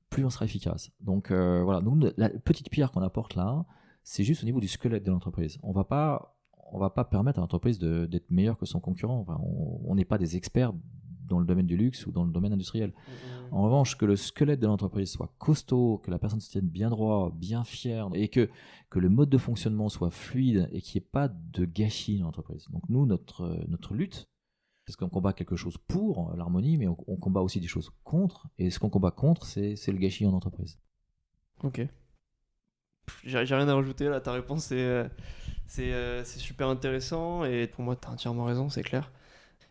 plus on sera efficace. Donc voilà, donc la petite pierre qu'on apporte là, c'est juste au niveau du squelette de l'entreprise. On va pas permettre à l'entreprise d'être meilleure que son concurrent. Enfin, on n'est pas des experts dans le domaine du luxe ou dans le domaine industriel. En revanche, que le squelette de l'entreprise soit costaud, que la personne se tienne bien droit, bien fière, et que le mode de fonctionnement soit fluide et qu'il n'y ait pas de gâchis dans l'entreprise. Donc nous, notre lutte, parce qu'on combat quelque chose pour l'harmonie, mais on combat aussi des choses contre. Et ce qu'on combat contre, c'est le gâchis en entreprise. Ok. J'ai rien à rajouter là, ta réponse c'est super intéressant et pour moi tu as entièrement raison, c'est clair.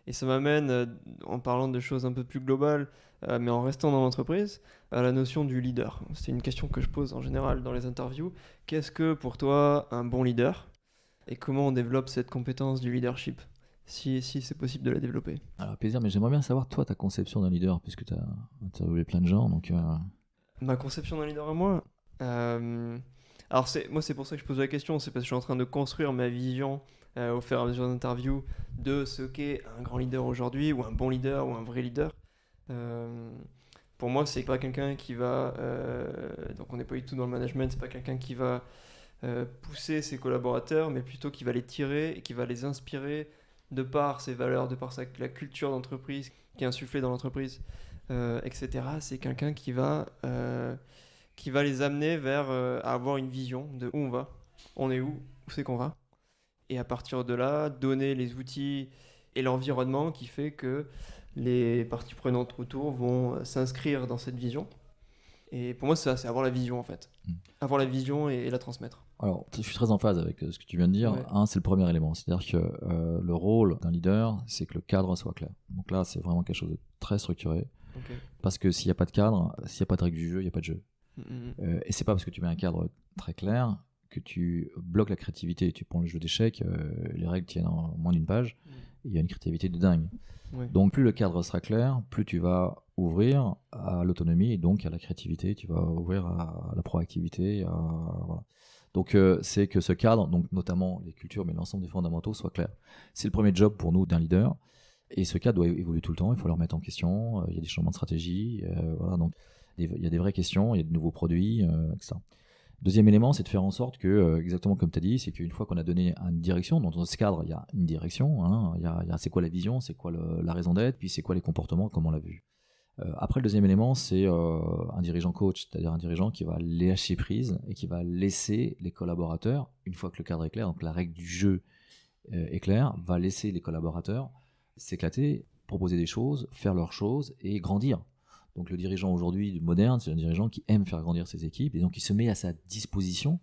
Et ça m'amène, en parlant de choses un peu plus globales, mais en restant dans l'entreprise, à la notion du leader. C'est une question que je pose en général dans les interviews. Qu'est-ce que pour toi un bon leader ? Et comment on développe cette compétence du leadership ? Si c'est possible de la développer. Alors, plaisir, mais j'aimerais bien savoir, toi, ta conception d'un leader, puisque tu as interviewé plein de gens. Donc, Ma conception d'un leader à moi alors, moi, c'est pour ça que je pose la question. C'est parce que je suis en train de construire ma vision au fur et à mesure d'interviews de ce qu'est un grand leader aujourd'hui, ou un bon leader, ou un vrai leader. Pour moi, c'est pas quelqu'un qui va. Donc, on n'est pas du tout dans le management, c'est pas quelqu'un qui va pousser ses collaborateurs, mais plutôt qui va les tirer et qui va les inspirer de par ses valeurs, de par la culture d'entreprise qui est insufflée dans l'entreprise, etc. C'est quelqu'un qui va les amener vers à avoir une vision de où on est où c'est qu'on va. Et à partir de là, donner les outils et l'environnement qui fait que les parties prenantes autour vont s'inscrire dans cette vision. Et pour moi, c'est ça, c'est avoir la vision en fait. Avoir la vision et la transmettre. Alors, je suis très en phase avec ce que tu viens de dire. Ouais. C'est le premier élément. C'est-à-dire que le rôle d'un leader, c'est que le cadre soit clair. Donc là, c'est vraiment quelque chose de très structuré. Okay. Parce que s'il n'y a pas de cadre, s'il n'y a pas de règle du jeu, il n'y a pas de jeu. Et c'est pas parce que tu mets un cadre très clair que tu bloques la créativité. Tu prends le jeu d'échecs, les règles tiennent en moins d'une page, et il y a une créativité de dingue. Ouais. Donc plus le cadre sera clair, plus tu vas ouvrir à l'autonomie et donc à la créativité, tu vas ouvrir à la proactivité. Voilà. Donc c'est que ce cadre, donc notamment les cultures, mais l'ensemble des fondamentaux, soit clair. C'est le premier job pour nous d'un leader. Et ce cadre doit évoluer tout le temps, il faut le remettre en question, il y a des changements de stratégie, voilà, donc il y a des vraies questions, il y a de nouveaux produits, etc. Deuxième élément, c'est de faire en sorte que, exactement comme tu as dit, c'est qu'une fois qu'on a donné une direction, dans ce cadre, il y a une direction, hein, il y a c'est quoi la vision, c'est quoi la raison d'être, puis c'est quoi les comportements, comme on l'a vu. Après, le deuxième élément, c'est un dirigeant coach, c'est-à-dire un dirigeant qui va lâcher prise et qui va laisser les collaborateurs, une fois que le cadre est clair, donc la règle du jeu est claire, va laisser les collaborateurs s'éclater, proposer des choses, faire leurs choses et grandir. Donc le dirigeant aujourd'hui moderne, c'est un dirigeant qui aime faire grandir ses équipes et donc il se met à sa disposition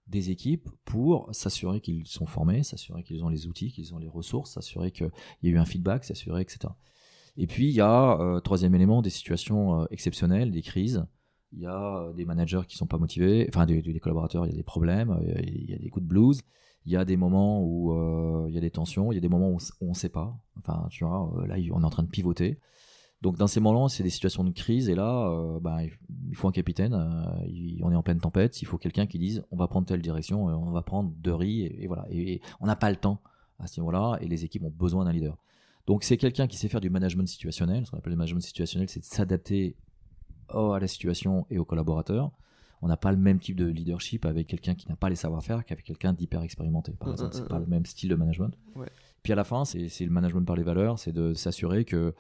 des équipes pour s'assurer qu'ils sont formés, s'assurer qu'ils ont les outils, qu'ils ont les ressources, s'assurer qu'il y a eu un feedback, s'assurer, etc. Et puis il y a, troisième élément, des situations exceptionnelles, des crises. Il y a des managers qui ne sont pas motivés, enfin des collaborateurs, il y a des problèmes, il y a des coups de blues. Il y a des moments où il y a des tensions, il y a des moments où on ne sait pas. Enfin, tu vois, là, on est en train de pivoter. Donc dans ces moments-là, c'est des situations de crise et là, il faut un capitaine. On est en pleine tempête. Il faut quelqu'un qui dise on va prendre telle direction, on va prendre deux riz et voilà. Et on n'a pas le temps à ce niveau-là et les équipes ont besoin d'un leader. Donc c'est quelqu'un qui sait faire du management situationnel. Ce qu'on appelle le management situationnel, c'est de s'adapter à la situation et aux collaborateurs. On n'a pas le même type de leadership avec quelqu'un qui n'a pas les savoir-faire qu'avec quelqu'un d'hyper expérimenté. Par exemple, c'est pas le même style de management. Ouais. Puis à la fin, c'est le management par les valeurs, c'est de s'assurer que,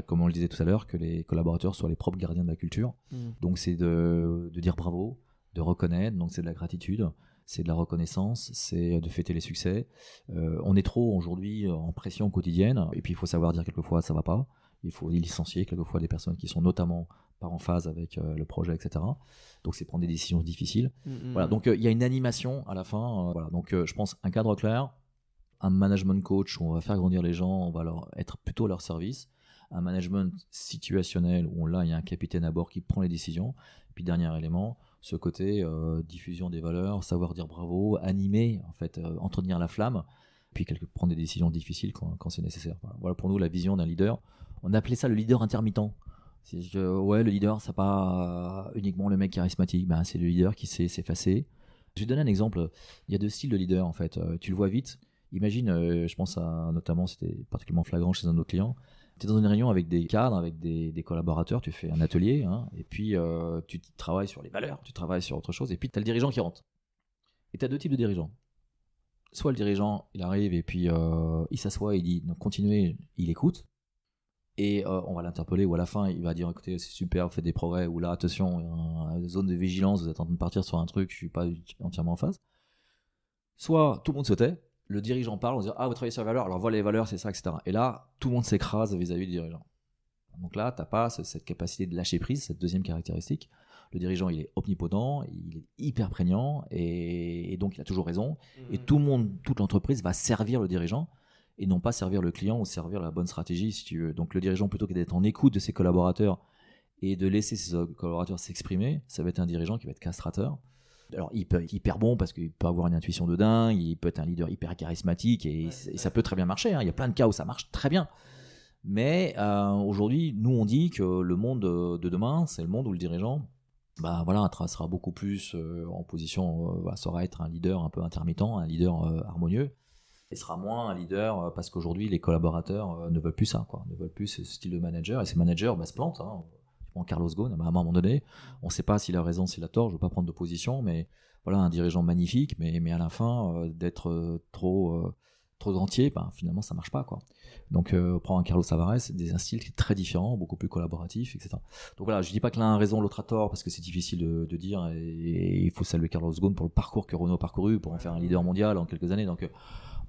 comme on le disait tout à l'heure, que les collaborateurs soient les propres gardiens de la culture. Donc c'est de dire bravo, de reconnaître, donc c'est de la gratitude, c'est de la reconnaissance, c'est de fêter les succès. On est trop aujourd'hui en pression quotidienne, et puis il faut savoir dire quelquefois ça va pas, il faut licencier quelquefois des personnes qui sont notamment pas en phase avec le projet, etc. Donc c'est prendre des décisions difficiles. Voilà, donc il y a une animation à la fin. Voilà, donc je pense un cadre clair, un management coach où on va faire grandir les gens, on va leur être plutôt à leur service, un management situationnel où là il y a un capitaine à bord qui prend les décisions, puis dernier élément, ce côté diffusion des valeurs, savoir dire bravo, animer en fait, entretenir la flamme, puis prendre des décisions difficiles quand c'est nécessaire. Voilà pour nous la vision d'un leader. On appelait ça le leader intermittent. C'est que, le leader, c'est pas uniquement le mec charismatique, c'est le leader qui sait s'effacer. Je vais donner un exemple. Il y a deux styles de leader en fait. Tu le vois vite. Imagine, je pense notamment, c'était particulièrement flagrant chez un de nos clients. Tu es dans une réunion avec des cadres, avec des collaborateurs, tu fais un atelier, et puis tu travailles sur les valeurs, tu travailles sur autre chose, et puis tu as le dirigeant qui rentre. Et tu as deux types de dirigeants. Soit le dirigeant, il arrive et puis il s'assoit, il dit continuez, il écoute. Et on va l'interpeller, ou à la fin il va dire écoutez c'est super, vous faites des progrès, ou là attention, zone de vigilance, vous êtes en train de partir sur un truc, je suis pas entièrement en phase. Soit tout le monde se tait, le dirigeant parle, on se dit vous travaillez sur les valeurs, alors voilà les valeurs c'est ça, etc. Et là tout le monde s'écrase vis-à-vis du dirigeant. Donc là t'as pas cette capacité de lâcher prise, cette deuxième caractéristique. Le dirigeant il est omnipotent, il est hyper prégnant et donc il a toujours raison, et tout le monde, toute l'entreprise va servir le dirigeant et non pas servir le client ou servir la bonne stratégie si tu veux. Donc le dirigeant, plutôt que d'être en écoute de ses collaborateurs et de laisser ses collaborateurs s'exprimer, ça va être un dirigeant qui va être castrateur. Alors il peut être hyper bon parce qu'il peut avoir une intuition de dingue, il peut être un leader hyper charismatique et ça peut très bien marcher, il y a plein de cas où ça marche très bien. Mais aujourd'hui, nous on dit que le monde de demain, c'est le monde où le dirigeant sera beaucoup plus en position, saura être un leader un peu intermittent, un leader harmonieux. Il sera moins un leader parce qu'aujourd'hui les collaborateurs ne veulent plus ça, ne veulent plus ce style de manager, et ces managers se plantent. Tu prends Carlos Ghosn, à un moment donné, on ne sait pas s'il a raison, s'il a tort, je ne veux pas prendre de position, mais voilà, un dirigeant magnifique, mais à la fin d'être trop entier, finalement ça ne marche pas, quoi. Donc on prend un Carlos Tavares, c'est un style qui est très différent, beaucoup plus collaboratif, etc. Donc voilà, je ne dis pas que l'un a raison, l'autre a tort, parce que c'est difficile de dire, et il faut saluer Carlos Ghosn pour le parcours que Renault a parcouru pour en faire un leader mondial en quelques années. Donc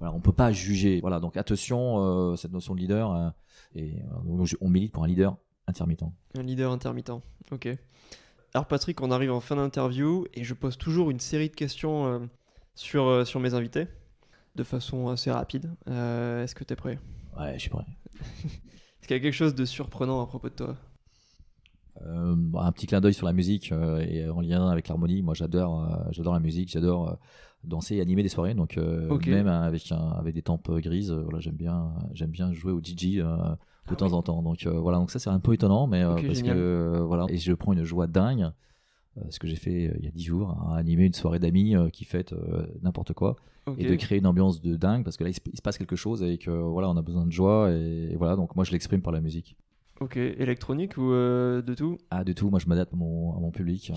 voilà, on ne peut pas juger. Voilà, donc attention, cette notion de leader, on milite pour un leader intermittent. Un leader intermittent, ok. Alors Patrick, on arrive en fin d'interview et je pose toujours une série de questions sur mes invités, de façon assez rapide. Est-ce que tu es prêt ? Ouais, je suis prêt. Est-ce qu'il y a quelque chose de surprenant à propos de toi ? Un petit clin d'œil sur la musique et en lien avec l'harmonie. Moi j'adore la musique, j'adore danser et animer des soirées, donc même avec des tempes grises, j'aime bien jouer au DJ de temps en temps, donc donc ça c'est un peu étonnant, mais parce génial. Que et je prends une joie dingue, ce que j'ai fait il y a 10 jours, animer une soirée d'amis qui fête n'importe quoi, et de créer une ambiance de dingue, parce que là il se passe quelque chose et que on a besoin de joie, et voilà, donc moi je l'exprime par la musique. Ok, électronique ou de tout ? De tout, moi je m'adapte à mon public.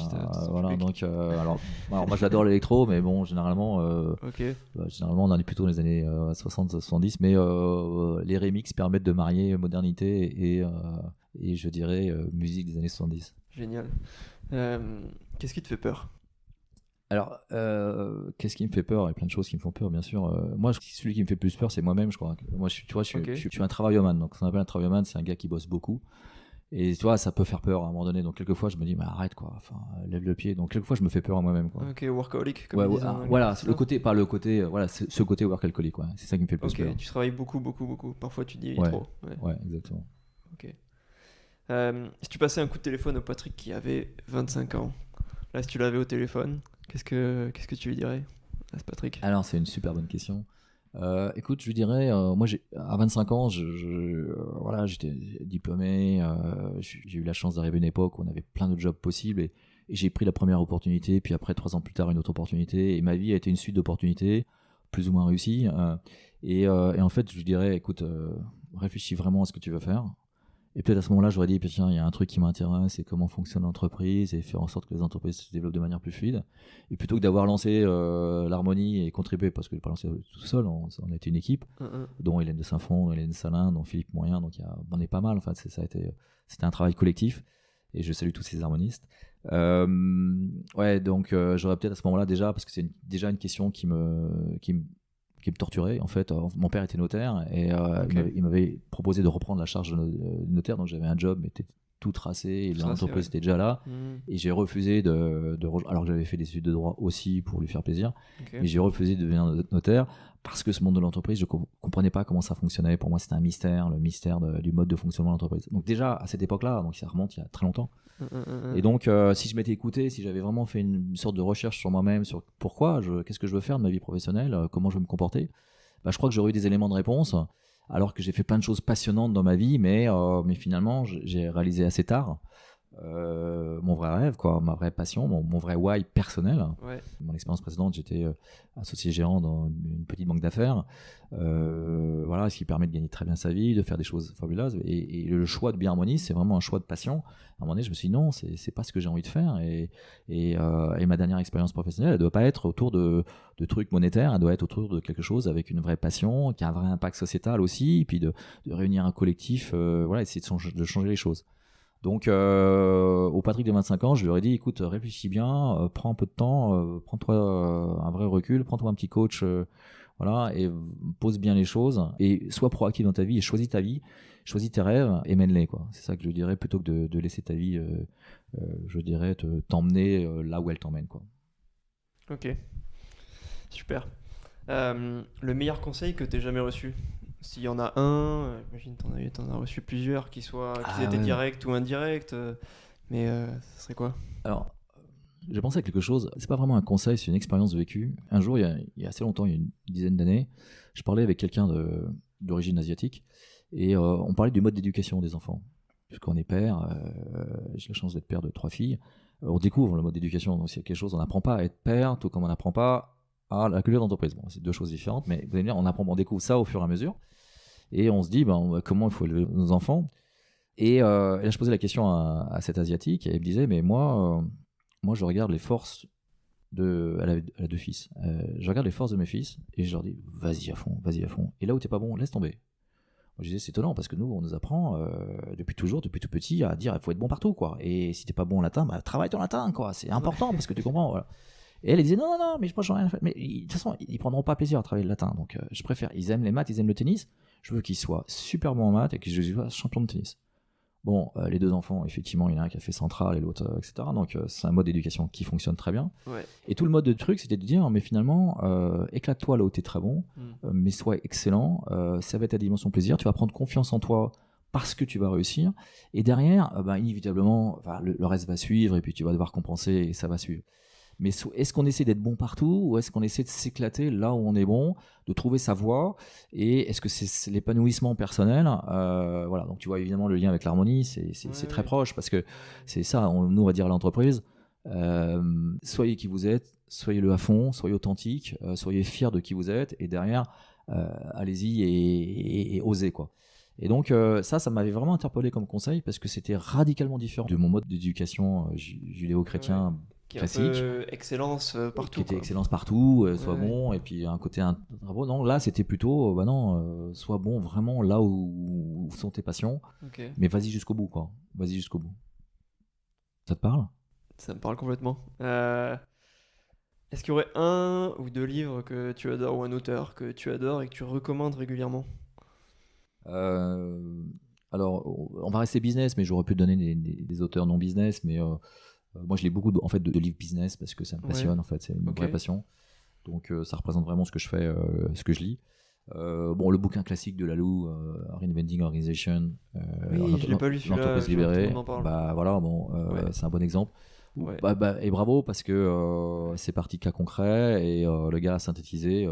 Donc alors moi j'adore l'électro, mais bon, généralement on en est plutôt dans les années 60-70, mais les remixes permettent de marier modernité et je dirais musique des années 70. Génial. Qu'est-ce qui te fait peur ? Alors, qu'est-ce qui me fait peur ? Il y a plein de choses qui me font peur, bien sûr. Moi, celui qui me fait le plus peur, c'est moi-même, je crois. Moi, je suis un travaillomane. Donc, ce qu'on appelle un travaillomane, c'est un gars qui bosse beaucoup. Et tu vois, ça peut faire peur à un moment donné. Donc, quelquefois, je me dis, arrête, quoi. Enfin, lève le pied. Donc, quelquefois, je me fais peur à moi-même, quoi. Ok, workaholic, comme ce côté workaholic, ouais. C'est ça qui me fait le plus peur. Tu travailles beaucoup. Parfois, tu dis trop. Ouais, exactement. Ok. Si tu passais un coup de téléphone au Patrick qui avait 25 ans, là, si tu l'avais au téléphone, qu'est-ce que tu lui dirais à ce Patrick ? Alors, c'est une super bonne question. Écoute, je lui dirais, moi, à 25 ans, voilà, j'étais diplômé. J'ai eu la chance d'arriver à une époque où on avait plein de jobs possibles et j'ai pris la première opportunité. Puis après, 3 ans plus tard, une autre opportunité. Et ma vie a été une suite d'opportunités, plus ou moins réussies. Et en fait, je lui dirais, écoute, réfléchis vraiment à ce que tu veux faire. Et peut-être à ce moment-là, j'aurais dit, tiens, il y a un truc qui m'intéresse, c'est comment fonctionne l'entreprise et faire en sorte que les entreprises se développent de manière plus fluide. Et plutôt que d'avoir lancé l'harmonie et contribué, parce que je n'ai pas lancé tout seul, on était une équipe, dont Hélène de Saint-Fond, Hélène Salin, dont Philippe Moyen, donc on est pas mal. Enfin, c'était un travail collectif. Et je salue tous ces harmonistes. Ouais, donc j'aurais peut-être à ce moment-là déjà, parce que c'est déjà une question qui me torturait en fait. Mon père était notaire et il m'avait proposé de reprendre la charge de notaire, donc j'avais un job mais était tout tracé et l'entreprise était déjà là et j'ai refusé alors que j'avais fait des études de droit aussi pour lui faire plaisir, mais j'ai refusé de devenir notaire parce que ce monde de l'entreprise, je comprenais pas comment ça fonctionnait. Pour moi, c'était un mystère, le mystère du mode de fonctionnement de l'entreprise. Donc déjà à cette époque-là, donc ça remonte il y a très longtemps. Et donc, si je m'étais écouté, si j'avais vraiment fait une sorte de recherche sur moi-même, sur qu'est-ce que je veux faire de ma vie professionnelle, comment je veux me comporter, bah, je crois que j'aurais eu des éléments de réponse, alors que j'ai fait plein de choses passionnantes dans ma vie, mais finalement, j'ai réalisé assez tard mon vrai rêve, quoi, ma vraie passion, mon vrai why personnel. Ouais. Mon expérience précédente, j'étais associé gérant dans une petite banque d'affaires, voilà, ce qui permet de gagner très bien sa vie, de faire des choses fabuleuses. Et le choix de Biharmonie, c'est vraiment un choix de passion. À un moment donné, je me suis dit non, c'est pas ce que j'ai envie de faire. Et ma dernière expérience professionnelle, elle doit pas être autour de trucs monétaires, elle doit être autour de quelque chose avec une vraie passion, qui a un vrai impact sociétal aussi, et puis de réunir un collectif, voilà, essayer de changer les choses. Donc, au Patrick de 25 ans, je lui aurais dit, écoute, réfléchis bien, prends un peu de temps, prends-toi un vrai recul, prends-toi un petit coach, voilà, et pose bien les choses, et sois proactif dans ta vie, et choisis ta vie, choisis tes rêves, et mène-les, quoi. C'est ça que je lui dirais, plutôt que de laisser ta vie, je dirais, t'emmener là où elle t'emmène, quoi. Ok, super. Le meilleur conseil que tu aies jamais reçu? S'il y en a un, j'imagine que t'en as reçu plusieurs, qu'ils étaient directs ou indirects, mais ça serait quoi? Alors, j'ai pensé à quelque chose, c'est pas vraiment un conseil, c'est une expérience vécue. Un jour, il y a assez longtemps, il y a une dizaine d'années, je parlais avec quelqu'un d'origine asiatique, et on parlait du mode d'éducation des enfants. Puisqu'on est père, j'ai la chance d'être père de 3 filles, on découvre le mode d'éducation, donc c'est quelque chose, on n'apprend pas à être père, tout comme on n'apprend pas à la culture d'entreprise. Bon, c'est 2 choses différentes, mais vous allez dire, on découvre ça au fur et à mesure. Et on se dit, comment il faut élever nos enfants. Et là, je posais la question à cet Asiatique, et il me disait, mais moi, je regarde les forces elle a 2 fils. Je regarde les forces de mes fils, et je leur dis, vas-y à fond. Et là où t'es pas bon, laisse tomber. Moi, je disais, c'est étonnant, parce que nous, on nous apprend depuis toujours, depuis tout petit, à dire, il faut être bon partout, quoi. Et si t'es pas bon en latin, travaille ton latin, quoi. C'est important, parce que tu comprends, voilà. Et elle disait non, mais moi j'en ai rien fait. Mais de toute façon, ils prendront pas plaisir à travailler le latin. Donc je préfère, ils aiment les maths, ils aiment le tennis. Je veux qu'ils soient super bons en maths et qu'ils soient champions de tennis. Bon, les 2 enfants, effectivement, il y en a un qui a fait centrale et l'autre, etc. Donc c'est un mode d'éducation qui fonctionne très bien. Ouais. Et tout le mode de truc, c'était de dire, mais finalement, éclate-toi là où t'es très bon, mais sois excellent. Ça va être ta dimension plaisir. Tu vas prendre confiance en toi parce que tu vas réussir. Et derrière, inévitablement, le reste va suivre et puis tu vas devoir compenser et ça va suivre. Mais est-ce qu'on essaie d'être bon partout ou est-ce qu'on essaie de s'éclater là où on est bon, de trouver sa voie, et est-ce que c'est l'épanouissement personnel, voilà. Donc tu vois évidemment le lien avec l'harmonie, c'est très proche, parce que c'est ça, nous on va dire à l'entreprise, soyez qui vous êtes, soyez-le à fond, soyez authentique, soyez fiers de qui vous êtes, et derrière allez-y et osez, quoi. Et donc ça m'avait vraiment interpellé comme conseil, parce que c'était radicalement différent de mon mode d'éducation judéo-chrétien classique, un peu excellence partout, qui était excellence partout, soit bon, et puis un côté bravo. Non, là c'était plutôt sois bon vraiment là où sont tes passions, mais vas-y jusqu'au bout, quoi. Vas-y jusqu'au bout. Ça te parle? Ça me parle complètement. Est-ce qu'il y aurait 1 ou 2 livres que tu adores, ou un auteur que tu adores et que tu recommandes régulièrement? Alors on va rester business, mais j'aurais pu te donner des auteurs non business, mais moi je lis beaucoup de livres business parce que ça me passionne, en fait, c'est une vraie passion. Donc ça représente vraiment ce que je fais, ce que je lis. Le bouquin classique de Laloux, Reinventing Organization, oui, je l'ai pas lu celui-là, l'entreprise libérée, on en parle. c'est un bon exemple. Ouais. Et bravo, parce que c'est parti cas concret et le gars a synthétisé.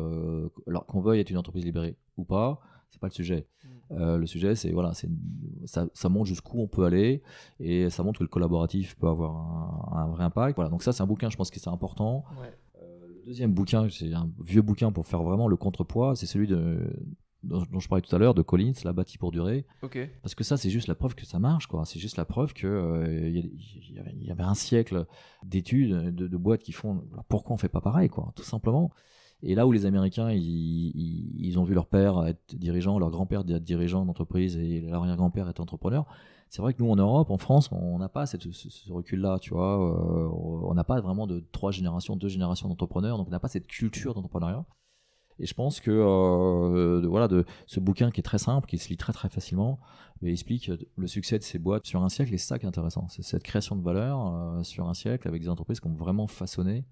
Alors qu'on veuille être une entreprise libérée ou pas, c'est pas le sujet. Le sujet, c'est voilà, ça montre jusqu'où on peut aller et ça montre que le collaboratif peut avoir un vrai impact. Voilà, donc ça, c'est un bouquin, je pense que c'est important. Ouais. Le deuxième bouquin, c'est un vieux bouquin pour faire vraiment le contrepoids, c'est celui dont je parlais tout à l'heure, de Collins, La bâtie pour durer. Ok. Parce que ça, c'est juste la preuve que ça marche, quoi. C'est juste la preuve que il y avait un siècle d'études, de boîtes qui font. Alors pourquoi on fait pas pareil, quoi, tout simplement. Et là où les Américains, ils ont vu leur père être dirigeant, leur grand-père être dirigeant d'entreprise et leur arrière-grand-père être entrepreneur, c'est vrai que nous, en Europe, en France, on n'a pas ce recul-là, tu vois. On n'a pas vraiment de 2 générations d'entrepreneurs, donc on n'a pas cette culture d'entrepreneuriat. Et je pense que ce bouquin qui est très simple, qui se lit très très facilement, mais explique le succès de ces boîtes sur un siècle, et c'est ça qui est intéressant. C'est cette création de valeur sur un siècle avec des entreprises qui ont vraiment façonné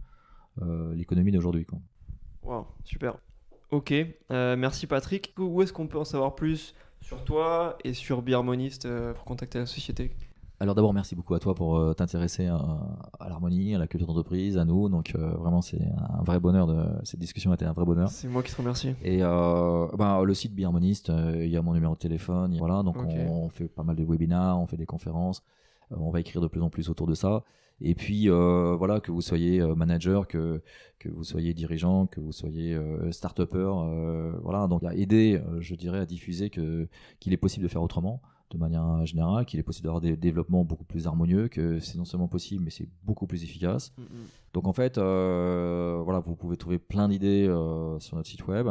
l'économie d'aujourd'hui, quoi. Wow, super. Ok, merci Patrick. Où est-ce qu'on peut en savoir plus sur toi et sur Beharmonist pour contacter la société? Alors d'abord, merci beaucoup à toi pour t'intéresser à l'harmonie, à la culture d'entreprise, à nous. Donc vraiment, c'est un vrai bonheur. Cette discussion a été un vrai bonheur. C'est moi qui te remercie. Et le site Beharmonist, il y a mon numéro de téléphone. Voilà, donc Ok. on fait pas mal de webinars, on fait des conférences. On va écrire de plus en plus autour de ça. Et puis voilà, que vous soyez manager, que vous soyez dirigeant, que vous soyez start-upper, voilà, donc à aider, je dirais, à diffuser qu'il est possible de faire autrement, de manière générale, qu'il est possible d'avoir des développements beaucoup plus harmonieux, que c'est non seulement possible, mais c'est beaucoup plus efficace. Donc en fait, voilà, vous pouvez trouver plein d'idées sur notre site web,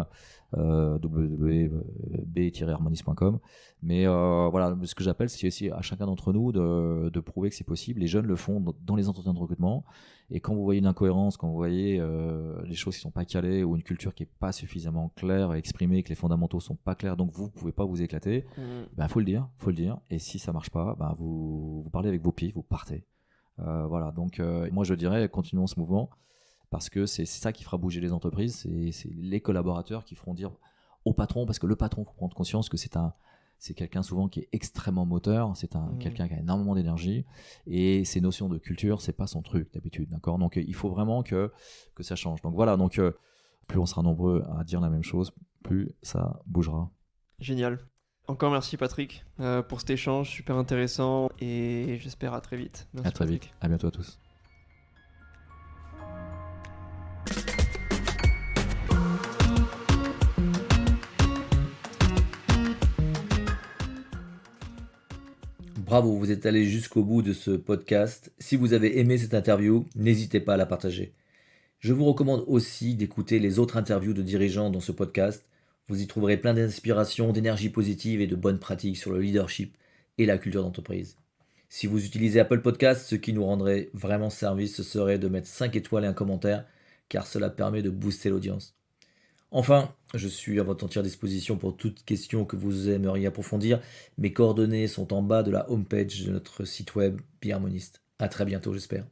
www.b-harmonis.com. Mais voilà, ce que j'appelle, c'est aussi à chacun d'entre nous de prouver que c'est possible. Les jeunes le font dans les entretiens de recrutement. Et quand vous voyez une incohérence, quand vous voyez les choses qui sont pas calées ou une culture qui est pas suffisamment claire et exprimée, que les fondamentaux sont pas clairs, donc vous pouvez pas vous éclater, ben faut le dire. Et si ça marche pas, ben vous parlez avec vos pieds, vous partez. Voilà, donc moi je dirais continuons ce mouvement parce que c'est ça qui fera bouger les entreprises, c'est les collaborateurs qui feront dire au patron, parce que le patron faut prendre conscience que c'est quelqu'un souvent qui est extrêmement moteur, quelqu'un qui a énormément d'énergie et ces notions de culture, c'est pas son truc d'habitude, d'accord. Donc il faut vraiment que ça change. Donc voilà, donc plus on sera nombreux à dire la même chose, plus ça bougera. Génial. Encore merci Patrick pour cet échange super intéressant et j'espère à très vite. Merci, À très Patrick. vite, à bientôt à tous. Bravo, vous êtes allé jusqu'au bout de ce podcast. Si vous avez aimé cette interview, n'hésitez pas à la partager. Je vous recommande aussi d'écouter les autres interviews de dirigeants dans ce podcast. Vous y trouverez plein d'inspiration, d'énergie positive et de bonnes pratiques sur le leadership et la culture d'entreprise. Si vous utilisez Apple Podcasts, ce qui nous rendrait vraiment service, ce serait de mettre 5 étoiles et un commentaire, car cela permet de booster l'audience. Enfin, je suis à votre entière disposition pour toute question que vous aimeriez approfondir. Mes coordonnées sont en bas de la homepage de notre site web Beharmonist. À très bientôt, j'espère.